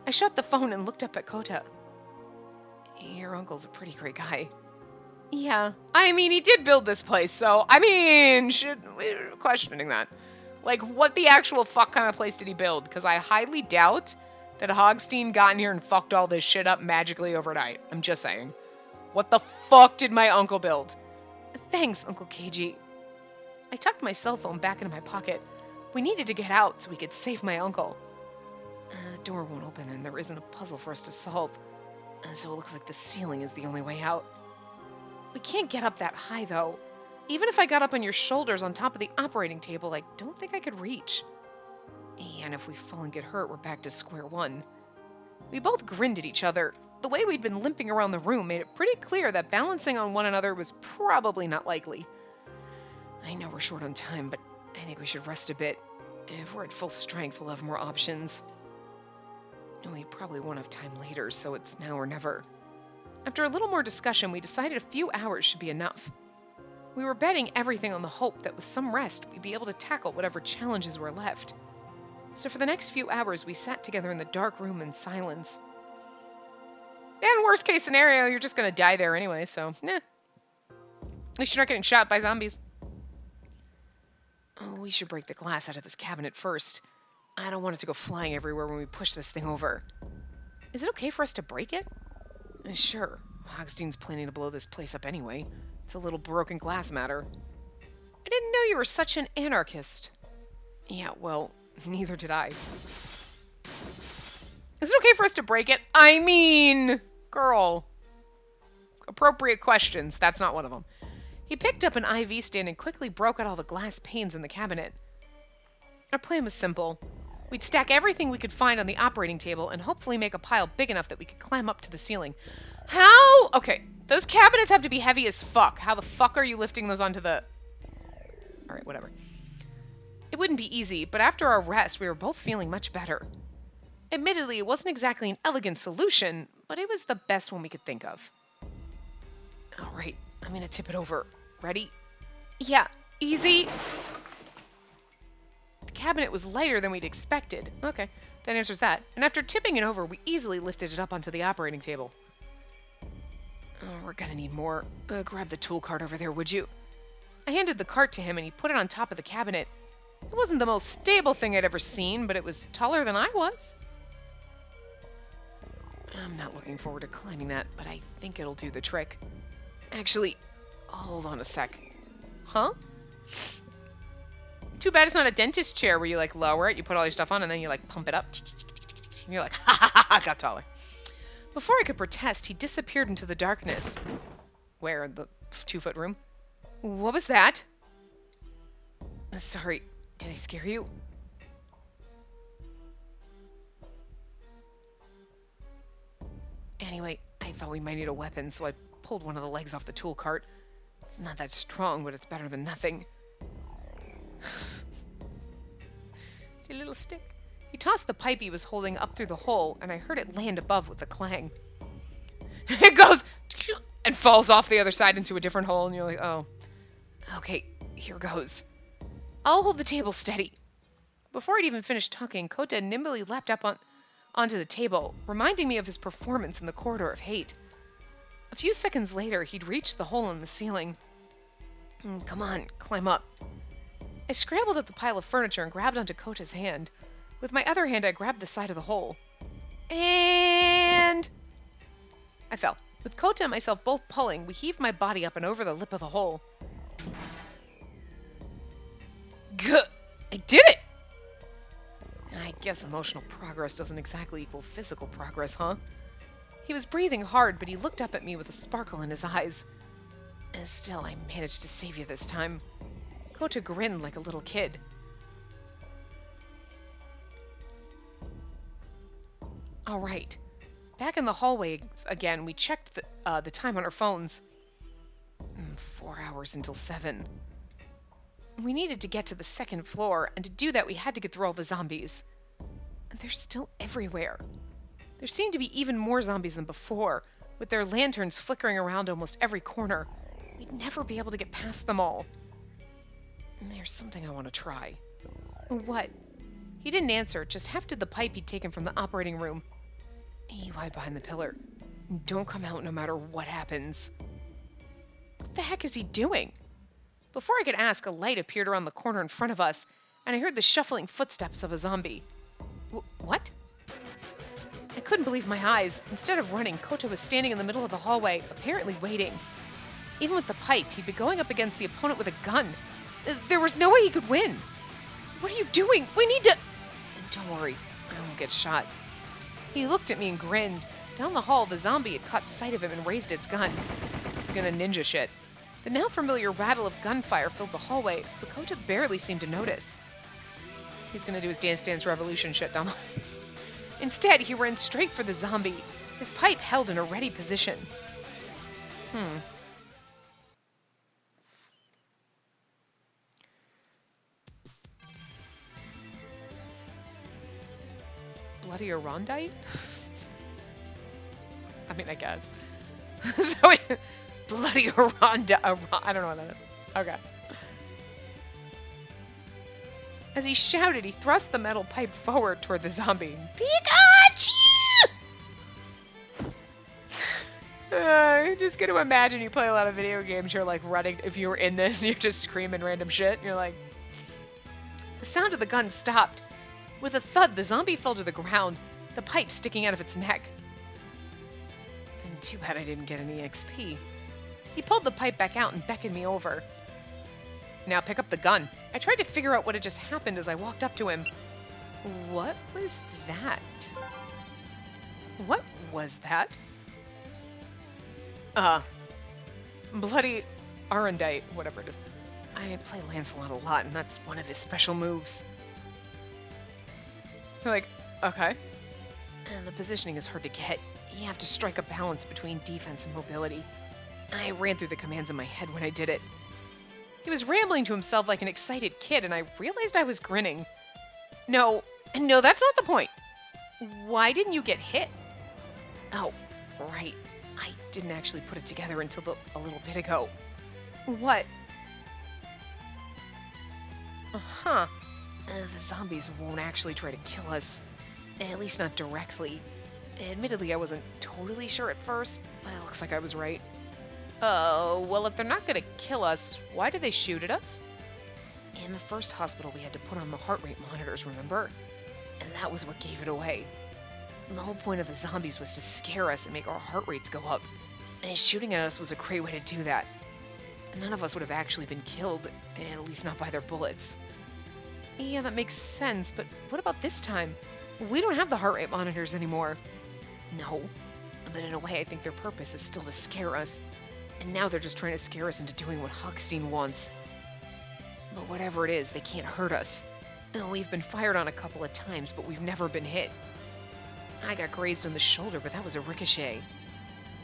I shut the phone and looked up at Kota. Your uncle's a pretty great guy. Yeah. I mean, he did build this place, so, I mean, we're questioning that. Like, what the actual fuck kind of place did he build? Because I highly doubt that Hogstein got in here and fucked all this shit up magically overnight. I'm just saying. What the fuck did my uncle build? Thanks, Uncle KG. I tucked my cell phone back into my pocket. We needed to get out so we could save my uncle. The door won't open and there isn't a puzzle for us to solve. So it looks like the ceiling is the only way out. We can't get up that high, though. Even if I got up on your shoulders on top of the operating table, I don't think I could reach. And if we fall and get hurt, we're back to square one. We both grinned at each other. The way we'd been limping around the room made it pretty clear that balancing on one another was probably not likely. I know we're short on time, but I think we should rest a bit. If we're at full strength, we'll have more options. We probably won't have time later, so it's now or never. After a little more discussion, we decided a few hours should be enough. We were betting everything on the hope that with some rest, we'd be able to tackle whatever challenges were left. So for the next few hours, we sat together in the dark room in silence. And worst case scenario, you're just gonna die there anyway, so, At least you're not getting shot by zombies. Oh, we should break the glass out of this cabinet first. I don't want it to go flying everywhere when we push this thing over. Is it okay for us to break it? Sure. Hogstein's planning to blow this place up anyway. It's a little broken glass matter. I didn't know you were such an anarchist. Yeah, well, neither did I. Is it okay for us to break it? I mean, girl. Appropriate questions. That's not one of them. He picked up an IV stand and quickly broke out all the glass panes in the cabinet. Our plan was simple. We'd stack everything we could find on the operating table and hopefully make a pile big enough that we could climb up to the ceiling. How? Okay, those cabinets have to be heavy as fuck. How the fuck are you lifting those onto the... Alright, whatever. It wouldn't be easy, but after our rest, we were both feeling much better. Admittedly, it wasn't exactly an elegant solution, but it was the best one we could think of. Alright, I'm gonna tip it over. Ready? Yeah, easy. The cabinet was lighter than we'd expected. Okay, that answers that. And after tipping it over, we easily lifted it up onto the operating table. Oh, we're gonna need more. Grab the tool cart over there, would you? I handed the cart to him and he put it on top of the cabinet. It wasn't the most stable thing I'd ever seen, but it was taller than I was. I'm not looking forward to climbing that, but I think it'll do the trick. Actually, hold on a sec. Huh? Too bad it's not a dentist chair where you like lower it, you put all your stuff on, and then you like pump it up. And you're like, ha ha ha, I got taller. Before I could protest, he disappeared into the darkness. Where? The 2-foot room? What was that? Sorry, did I scare you? Anyway, I thought we might need a weapon, so I pulled one of the legs off the tool cart. It's not that strong, but it's better than nothing. It's a little stick. He tossed the pipe he was holding up through the hole, and I heard it land above with a clang. It goes and falls off the other side into a different hole, and you're like, oh. Okay, here goes. I'll hold the table steady. Before I'd even finished talking, Kota nimbly leapt up onto the table, reminding me of his performance in the Corridor of Hate. A few seconds later, he'd reached the hole in the ceiling. Come on, climb up. I scrambled up the pile of furniture and grabbed onto Kota's hand. With my other hand, I grabbed the side of the hole. And I fell. With Kota and myself both pulling, we heaved my body up and over the lip of the hole. Gah! I did it! I guess emotional progress doesn't exactly equal physical progress, huh? He was breathing hard, but he looked up at me with a sparkle in his eyes. And still, I managed to save you this time. Kota grinned like a little kid. All right. Back in the hallway again, we checked the time on our phones. 4 hours until 7. We needed to get to the second floor, and to do that we had to get through all the zombies. And they're still everywhere. There seemed to be even more zombies than before, with their lanterns flickering around almost every corner. We'd never be able to get past them all. And there's something I want to try. What? He didn't answer, just hefted the pipe he'd taken from the operating room. He hid behind the pillar. Don't come out no matter what happens. What the heck is he doing? Before I could ask, a light appeared around the corner in front of us, and I heard the shuffling footsteps of a zombie. What? I couldn't believe my eyes. Instead of running, Kota was standing in the middle of the hallway, apparently waiting. Even with the pipe, he'd been going up against the opponent with a gun. There was no way he could win. What are you doing? We need to... Don't worry, I won't get shot. He looked at me and grinned. Down the hall, the zombie had caught sight of him and raised its gun. It's gonna ninja shit. The now familiar rattle of gunfire filled the hallway, but Kota barely seemed to notice. He's gonna do his Dance Dance Revolution shit down the hall. Instead, he ran straight for the zombie, his pipe held in a ready position. Bloody Arondite? I mean, I guess. Bloody Arondite. I don't know what that is. Okay. As he shouted, he thrust the metal pipe forward toward the zombie. Pikachu! Just gonna imagine you play a lot of video games, you're like running, if you were in this, you're just screaming random shit, and you're like... The sound of the gun stopped. With a thud, the zombie fell to the ground, the pipe sticking out of its neck. And too bad I didn't get any XP. He pulled the pipe back out and beckoned me over. Now pick up the gun. I tried to figure out what had just happened as I walked up to him. What was that? What was that? Bloody Arondite, whatever it is. I play Lancelot a lot, and that's one of his special moves. You're like, okay. And the positioning is hard to get. You have to strike a balance between defense and mobility. I ran through the commands in my head when I did it. He was rambling to himself like an excited kid, and I realized I was grinning. No, that's not the point. Why didn't you get hit? Oh, right. I didn't actually put it together until a little bit ago. What? Uh-huh. The zombies won't actually try to kill us. At least not directly. Admittedly, I wasn't totally sure at first, but it looks like I was right. Well, if they're not gonna kill us, why do they shoot at us? In the first hospital, we had to put on the heart rate monitors, remember? And that was what gave it away. The whole point of the zombies was to scare us and make our heart rates go up. And shooting at us was a great way to do that. None of us would have actually been killed, at least not by their bullets. Yeah, that makes sense, but what about this time? We don't have the heart rate monitors anymore. No, but in a way I think their purpose is still to scare us. And now they're just trying to scare us into doing what Hochstein wants. But whatever it is, they can't hurt us. We've been fired on a couple of times, but we've never been hit. I got grazed on the shoulder, but that was a ricochet.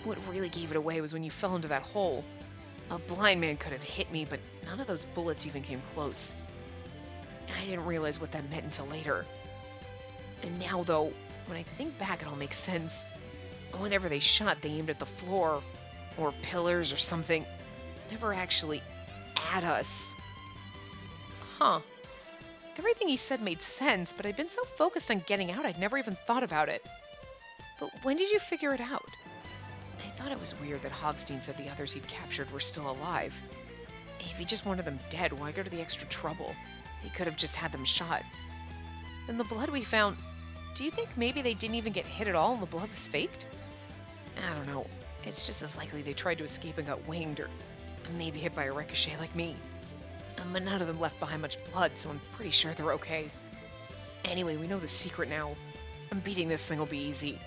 What really gave it away was when you fell into that hole. A blind man could have hit me, but none of those bullets even came close. I didn't realize what that meant until later. And now, though, when I think back, it all makes sense. Whenever they shot, they aimed at the floor, or pillars or something. Never actually at us. Huh. Everything he said made sense, but I'd been so focused on getting out, I'd never even thought about it. But when did you figure it out? I thought it was weird that Hogstein said the others he'd captured were still alive. If he just wanted them dead, why go to the extra trouble? He could have just had them shot. And the blood we found, do you think maybe they didn't even get hit at all and the blood was faked? I don't know. It's just as likely they tried to escape and got winged, or maybe hit by a ricochet like me. But none of them left behind much blood, so I'm pretty sure they're okay. Anyway, we know the secret now. And beating this thing will be easy.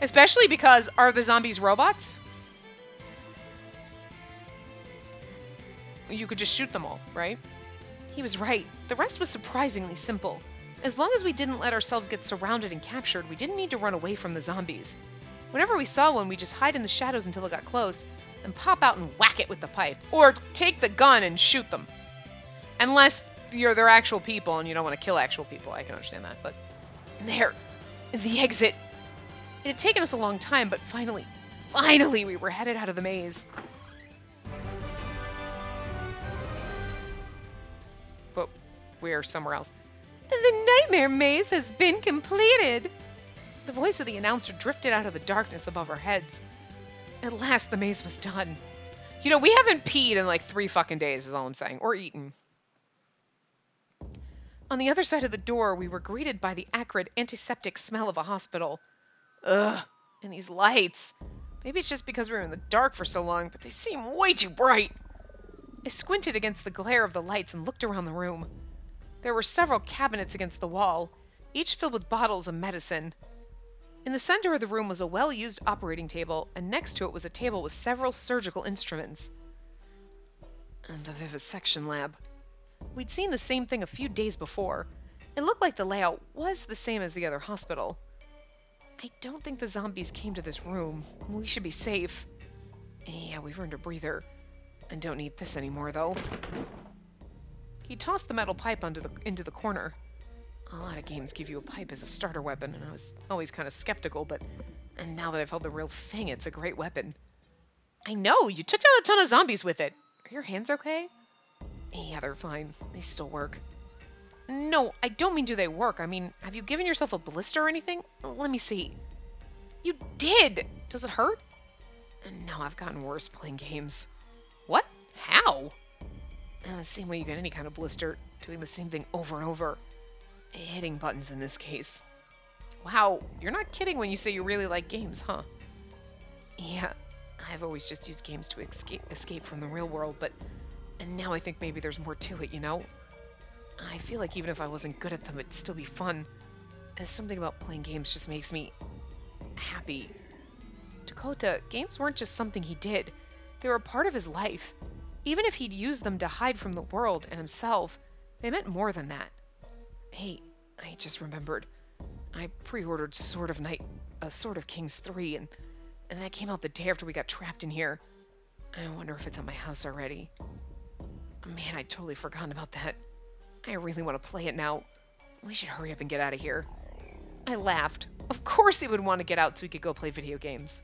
Especially because, are the zombies robots? You could just shoot them all, right? He was right. The rest was surprisingly simple. As long as we didn't let ourselves get surrounded and captured, we didn't need to run away from the zombies. Whenever we saw one, we just hide in the shadows until it got close, and pop out and whack it with the pipe. Or take the gun and shoot them. Unless they're actual people and you don't want to kill actual people. I can understand that, but... There. The exit. It had taken us a long time, but finally, we were headed out of the maze. But we're somewhere else. The nightmare maze has been completed. The voice of the announcer drifted out of the darkness above our heads. At last, the maze was done. You know, we haven't peed in like 3 fucking days, is all I'm saying. Or eaten. On the other side of the door, we were greeted by the acrid, antiseptic smell of a hospital. Ugh, and these lights. Maybe it's just because we were in the dark for so long, but they seem way too bright. I squinted against the glare of the lights and looked around the room. There were several cabinets against the wall, each filled with bottles of medicine. In the center of the room was a well-used operating table, and next to it was a table with several surgical instruments. And the vivisection lab. We'd seen the same thing a few days before. It looked like the layout was the same as the other hospital. I don't think the zombies came to this room. We should be safe. Yeah, we've earned a breather. I don't need this anymore, though. He tossed the metal pipe into the corner. A lot of games give you a pipe as a starter weapon, and I was always kind of skeptical, and now that I've held the real thing, it's a great weapon. I know, you took down a ton of zombies with it. Are your hands okay? Yeah, they're fine. They still work. No, I don't mean do they work. I mean, have you given yourself a blister or anything? Let me see. You did! Does it hurt? No, I've gotten worse playing games. What? How? The same way you get any kind of blister, doing the same thing over and over. Hitting buttons in this case. Wow, you're not kidding when you say you really like games, huh? Yeah, I've always just used games to escape from the real world, and now I think maybe there's more to it, you know? I feel like even if I wasn't good at them, it'd still be fun. There's something about playing games just makes me happy. Dakota, games weren't just something he did. They were a part of his life. Even if he'd used them to hide from the world and himself, they meant more than that. Hey, I just remembered. I pre-ordered Sword of Kings 3, and that came out the day after we got trapped in here. I wonder if it's at my house already. Man, I'd totally forgotten about that. I really want to play it now. We should hurry up and get out of here. I laughed. Of course he would want to get out so we could go play video games.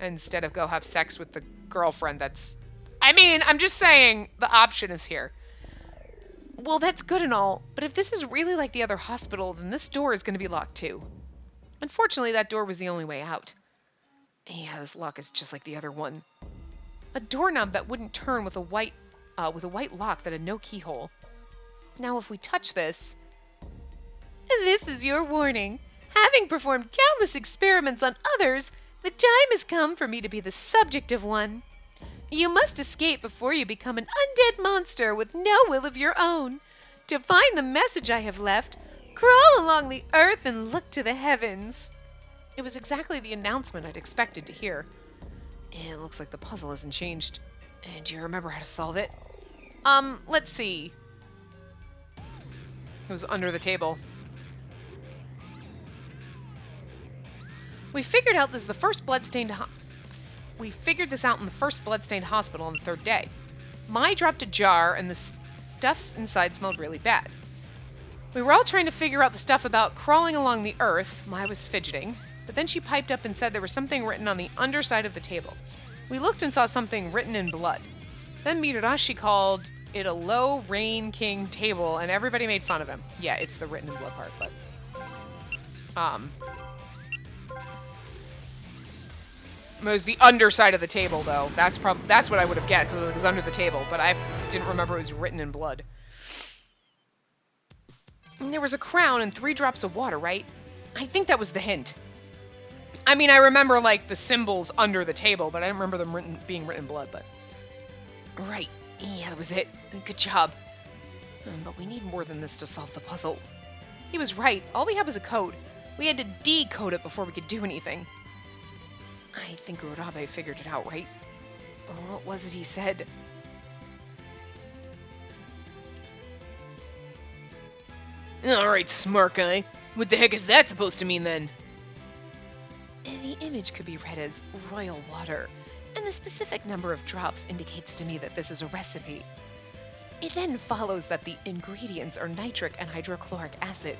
Instead of go have sex with the girlfriend that's... I mean, I'm just saying, the option is here. Well, that's good and all, but if this is really like the other hospital, then this door is going to be locked too. Unfortunately, that door was the only way out. Yeah, this lock is just like the other one. A doorknob that wouldn't turn with a white lock that had no keyhole. Now, if we touch this... This is your warning. Having performed countless experiments on others, the time has come for me to be the subject of one. You must escape before you become an undead monster with no will of your own. To find the message I have left, crawl along the earth and look to the heavens. It was exactly the announcement I'd expected to hear. And it looks like the puzzle hasn't changed. And do you remember how to solve it? Let's see. It was under the table. We figured out this is the first bloodstained We figured this out in the first bloodstained hospital on the 3rd day. Mai dropped a jar, and the stuff inside smelled really bad. We were all trying to figure out the stuff about crawling along the earth. Mai was fidgeting, but then she piped up and said there was something written on the underside of the table. We looked and saw something written in blood. Then Mitarashi called it a low Rain King table, and everybody made fun of him. Yeah, it's the written in blood part, but... It was the underside of the table, though. That's what I would have guessed, because it was under the table, but I didn't remember it was written in blood. And there was a crown and 3 drops of water, right? I think that was the hint. I mean, I remember, like, the symbols under the table, but I don't remember them being written in blood, but... Right. Yeah, that was it. Good job. But we need more than this to solve the puzzle. He was right. All we had was a code. We had to decode it before we could do anything. I think Urabe figured it out, right? What was it he said? Alright, smart guy. What the heck is that supposed to mean, then? The image could be read as royal water, and the specific number of drops indicates to me that this is a recipe. It then follows that the ingredients are nitric and hydrochloric acid.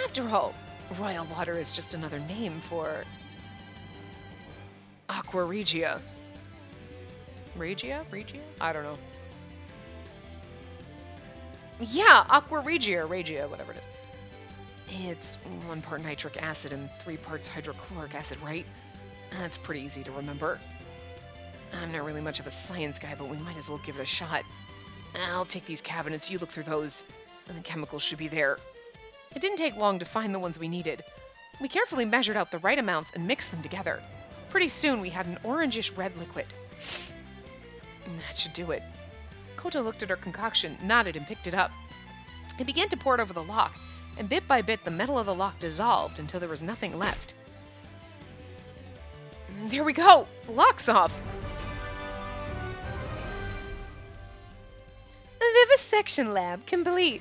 After all, royal water is just another name for... Aqua Regia. Regia? Regia? I don't know. Yeah, Aqua Regia, whatever it is. It's 1 part nitric acid and 3 parts hydrochloric acid, right? That's pretty easy to remember. I'm not really much of a science guy, but we might as well give it a shot. I'll take these cabinets, you look through those, and the chemicals should be there. It didn't take long to find the ones we needed. We carefully measured out the right amounts and mixed them together. Pretty soon we had an orangish red liquid. That should do it. Kota looked at her concoction, nodded, and picked it up. He began to pour it over the lock, and bit by bit the metal of the lock dissolved until there was nothing left. There we go! The lock's off! Vivisection lab complete.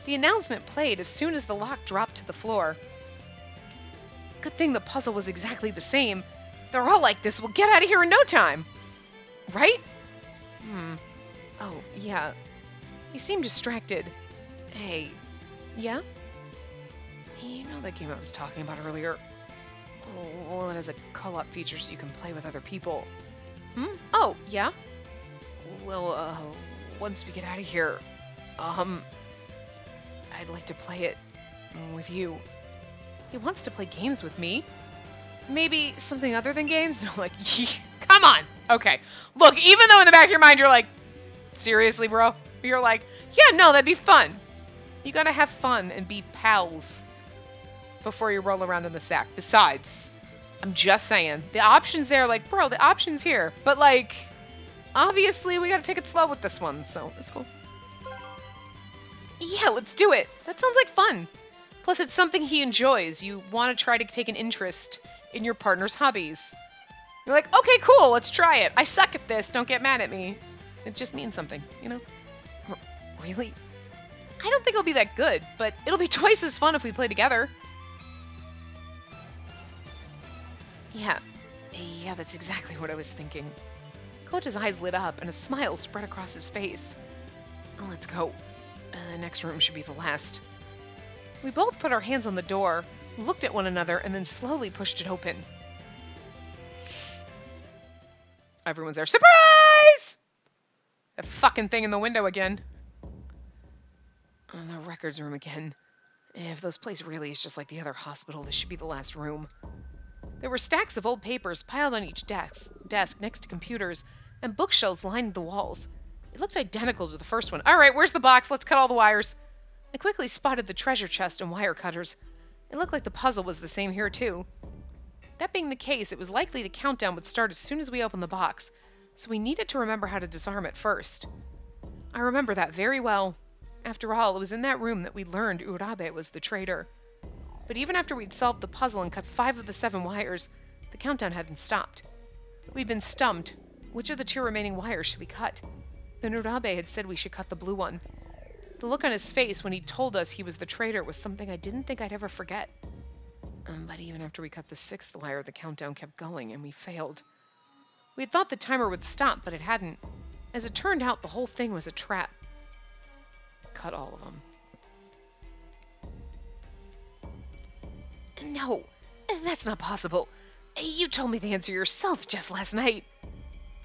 The announcement played as soon as the lock dropped to the floor. Good thing the puzzle was exactly the same. If they're all like this, we'll get out of here in no time. Right? Oh, yeah. You seem distracted. Hey. Yeah? You know that game I was talking about earlier? Oh, well, it has a co-op feature so you can play with other people. Oh, yeah? Well, once we get out of here, I'd like to play it with you. He wants to play games with me. Maybe something other than games? No, like, come on. Okay. Look, even though in the back of your mind you're like, seriously, bro? You're like, yeah, no, that'd be fun. You gotta have fun and be pals before you roll around in the sack. Besides, I'm just saying, the options there, like, bro, the options here. But, like, obviously we gotta take it slow with this one, so it's cool. Yeah, let's do it. That sounds like fun. Plus, it's something he enjoys. You want to try to take an interest in your partner's hobbies. You're like, okay, cool, let's try it. I suck at this, don't get mad at me. It just means something, you know? Really? I don't think it'll be that good, but it'll be twice as fun if we play together. Yeah, that's exactly what I was thinking. Coach's eyes lit up and a smile spread across his face. Let's go. The next room should be the last. We both put our hands on the door, looked at one another, and then slowly pushed it open. Everyone's there. Surprise! That fucking thing in the window again. The records room again. If this place really is just like the other hospital, this should be the last room. There were stacks of old papers piled on each desk next to computers, and bookshelves lined the walls. It looked identical to the first one. All right, where's the box? Let's cut all the wires. I quickly spotted the treasure chest and wire cutters. It looked like the puzzle was the same here, too. That being the case, it was likely the countdown would start as soon as we opened the box, so we needed to remember how to disarm it first. I remember that very well. After all, it was in that room that we learned Urabe was the traitor. But even after we'd solved the puzzle and cut 5 of the 7 wires, the countdown hadn't stopped. We'd been stumped. Which of the 2 remaining wires should we cut? Then Urabe had said we should cut the blue one. The look on his face when he told us he was the traitor was something I didn't think I'd ever forget. But even after we cut the 6th wire, the countdown kept going, and we failed. We had thought the timer would stop, but it hadn't. As it turned out, the whole thing was a trap. Cut all of them. No, that's not possible. You told me the answer yourself just last night.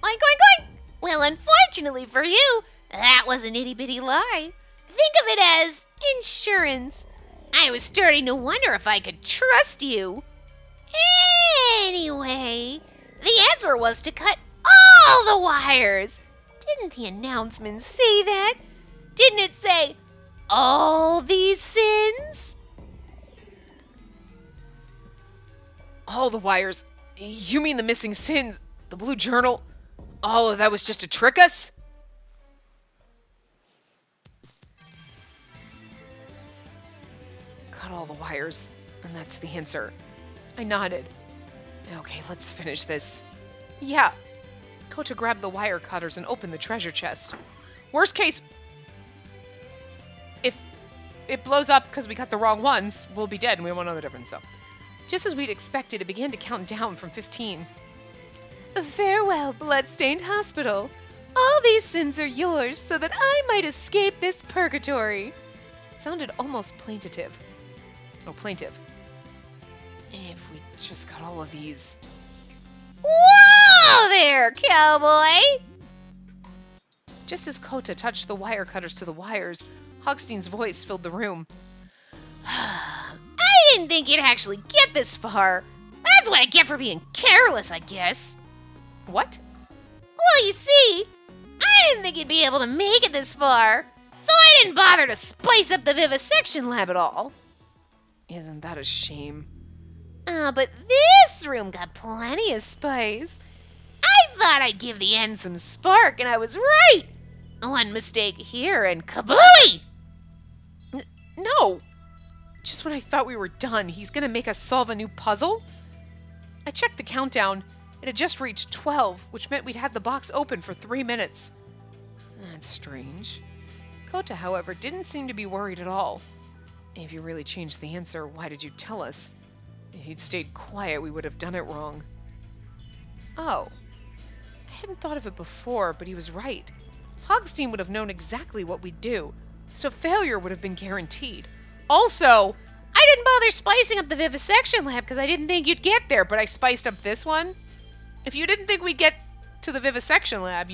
Oink, oink, oink! Well, unfortunately for you, that was an itty-bitty lie. Think of it as insurance. I was starting to wonder if I could trust you. Anyway, The answer was to cut all the wires. Didn't the announcement say that? Didn't it say, all these sins? All the wires. You mean the missing sins? The blue journal? All of that was just to trick us? Cut all the wires, and that's the answer. I nodded. Okay, let's finish this. Yeah. Kota grabbed the wire cutters and opened the treasure chest. Worst case, if it blows up because we cut the wrong ones, we'll be dead and we won't know the difference. So, just as we'd expected, it began to count down from 15. Farewell, blood-stained hospital. All these sins are yours so that I might escape this purgatory. It sounded almost plaintive. Oh, plaintive. If we just cut all of these. Whoa there, cowboy! Just as Kota touched the wire cutters to the wires, Hogstein's voice filled the room. I didn't think you'd actually get this far. That's what I get for being careless, I guess. What? Well, you see, I didn't think you'd be able to make it this far, so I didn't bother to spice up the vivisection lab at all. Isn't that a shame? But this room got plenty of spice. I thought I'd give the end some spark, and I was right. One mistake here, and kablooey! No! Just when I thought we were done, he's gonna make us solve a new puzzle? I checked the countdown. It had just reached 12, which meant we'd had the box open for 3 minutes. That's strange. Kota, however, didn't seem to be worried at all. If you really changed the answer, why did you tell us? If he'd stayed quiet, we would have done it wrong. Oh. I hadn't thought of it before, but he was right. Hogstein would have known exactly what we'd do, so failure would have been guaranteed. Also, I didn't bother spicing up the vivisection lab because I didn't think you'd get there, but I spiced up this one. If you didn't think we'd get to the vivisection lab,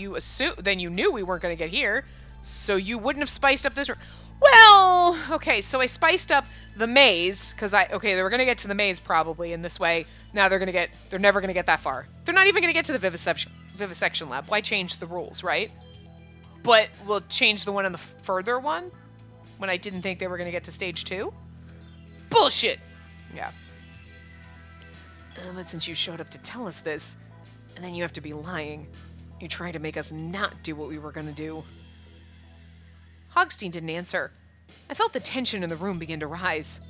then you knew we weren't going to get here, so you wouldn't have spiced up this room. Well, okay, so I spiced up the maze, because they were going to get to the maze probably in this way. Now they're never going to get that far. They're not even going to get to the vivisection lab. Why change the rules, right? But we'll change the one in the further one, when I didn't think they were going to get to stage 2? Bullshit! Yeah. But since you showed up to tell us this, and then you have to be lying, you're trying to make us not do what we were going to do. Hogstein didn't answer. I felt the tension in the room begin to rise.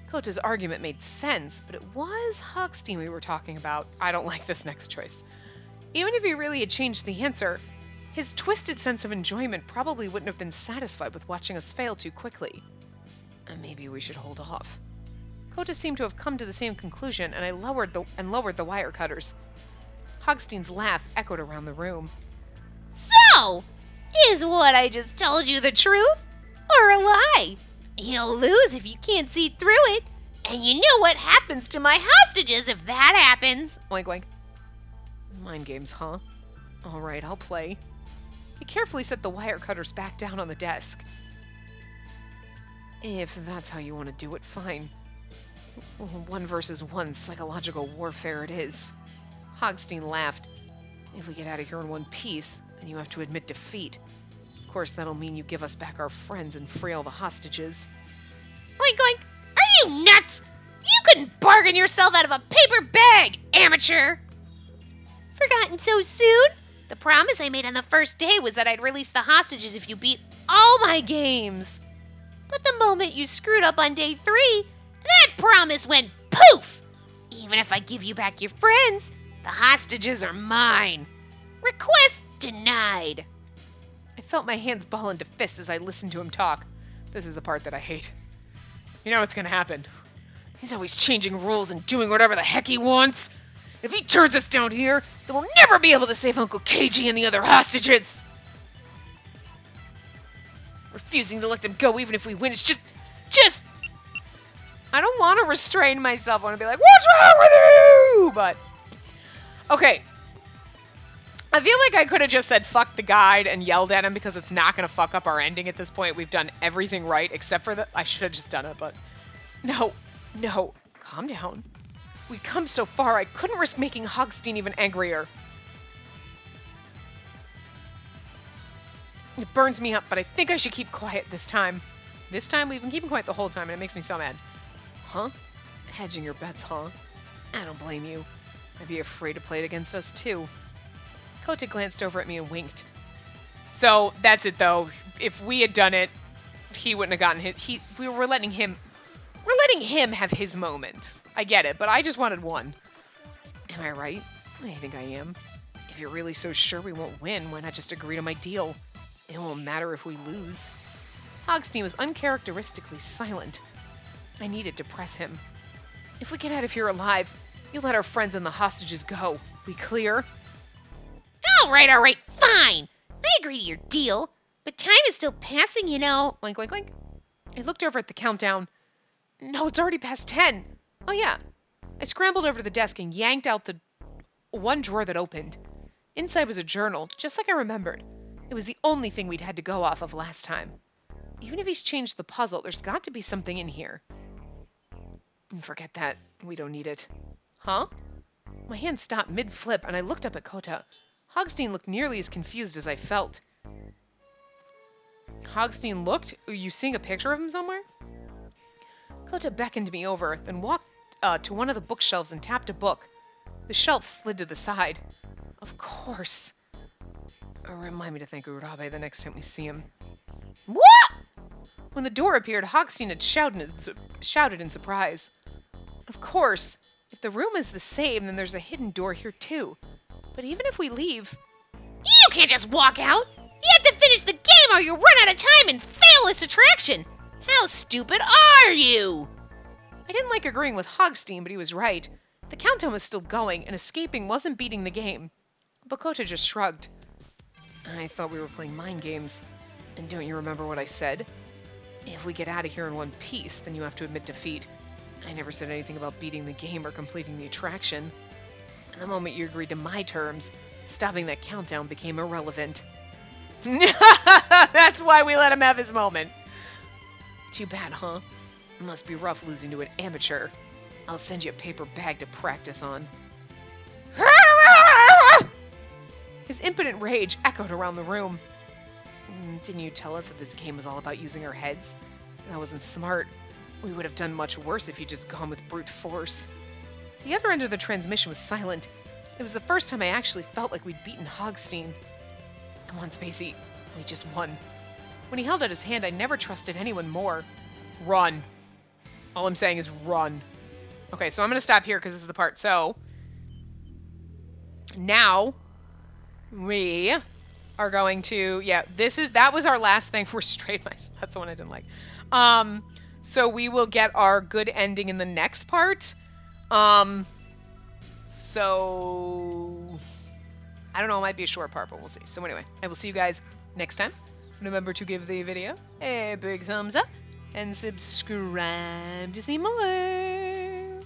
Kota's argument made sense, but it was Hogstein we were talking about. I don't like this next choice. Even if he really had changed the answer, his twisted sense of enjoyment probably wouldn't have been satisfied with watching us fail too quickly. And maybe we should hold off. Kota seemed to have come to the same conclusion, and I lowered the wire cutters. Hogstein's laugh echoed around the room. So, is what I just told you the truth? Or a lie? You'll lose if you can't see through it, and you know what happens to my hostages if that happens. Oink oink. Mind games, huh? Alright, I'll play. He carefully set the wire cutters back down on the desk. If that's how you want to do it, fine. 1 versus 1 psychological warfare it is. Hogstein laughed. If we get out of here in one piece, then you have to admit defeat. Of course, that'll mean you give us back our friends and free all the hostages. Oink oink! Are you nuts? You couldn't bargain yourself out of a paper bag, amateur! Forgotten so soon? The promise I made on the first day was that I'd release the hostages if you beat all my games. But the moment you screwed up on day 3, that promise went poof! Even if I give you back your friends, the hostages are mine. Request denied. I felt my hands ball into fists as I listened to him talk. This is the part that I hate. You know what's gonna happen. He's always changing rules and doing whatever the heck he wants. If he turns us down here, then we'll never be able to save Uncle KG and the other hostages. Refusing to let them go even if we win is just... I don't want to restrain myself. I want to be like, what's wrong with you? But, okay. I feel like I could have just said fuck the guide and yelled at him because it's not going to fuck up our ending at this point. We've done everything right except for the... I should have just done it, but... No. Calm down. We'd come so far, I couldn't risk making Hogstein even angrier. It burns me up, but I think I should keep quiet this time. This time, we've been keeping quiet the whole time, and it makes me so mad. Huh? Hedging your bets, huh? I don't blame you. I'd be afraid to play it against us, too. Kota glanced over at me and winked. So, that's it, though. If we had done it, he wouldn't have gotten his... We're letting him have his moment. I get it, but I just wanted one. Am I right? I think I am. If you're really so sure we won't win, why not just agree to my deal? It won't matter if we lose. Hogstein was uncharacteristically silent. I needed to press him. If we get out of here alive, you let our friends and the hostages go. We clear? All right, fine. I agree to your deal, but time is still passing, you know. Wink, wink, wink. I looked over at the countdown. No, it's already past 10. Oh, yeah. I scrambled over to the desk and yanked out the one drawer that opened. Inside was a journal, just like I remembered. It was the only thing we'd had to go off of last time. Even if he's changed the puzzle, there's got to be something in here. Forget that. We don't need it. Huh? My hand stopped mid-flip, and I looked up at Kota. Hogstein looked nearly as confused as I felt. Hogstein looked? Are you seeing a picture of him somewhere? Kota beckoned me over, then walked to one of the bookshelves and tapped a book. The shelf slid to the side. Of course. Remind me to thank Urabe the next time we see him. What? When the door appeared, Hogstein had shouted in surprise. Of course. If the room is the same, then there's a hidden door here too. But even if we leave... You can't just walk out! You have to finish the game or you'll run out of time and fail this attraction! How stupid are you? I didn't like agreeing with Hogstein, but he was right. The countdown was still going, and escaping wasn't beating the game. But Kota just shrugged. I thought we were playing mind games. And don't you remember what I said? If we get out of here in one piece, then you have to admit defeat. I never said anything about beating the game or completing the attraction. And the moment you agreed to my terms, stopping that countdown became irrelevant. That's why we let him have his moment. Too bad, huh? It must be rough losing to an amateur. I'll send you a paper bag to practice on. His impotent rage echoed around the room. Didn't you tell us that this game was all about using our heads? That wasn't smart. We would have done much worse if you'd just gone with brute force. The other end of the transmission was silent. It was the first time I actually felt like we'd beaten Hogstein. Come on, Spacey. We just won. When he held out his hand, I never trusted anyone more. Run. All I'm saying is run. Okay, so I'm going to stop here because this is the part. So, now, we are going to, that was our last thing for straight mice. That's the one I didn't like. So we will get our good ending in the next part. So, I don't know, it might be a short part, but we'll see. So anyway, I will see you guys next time. Remember to give the video a big thumbs up and subscribe to see more.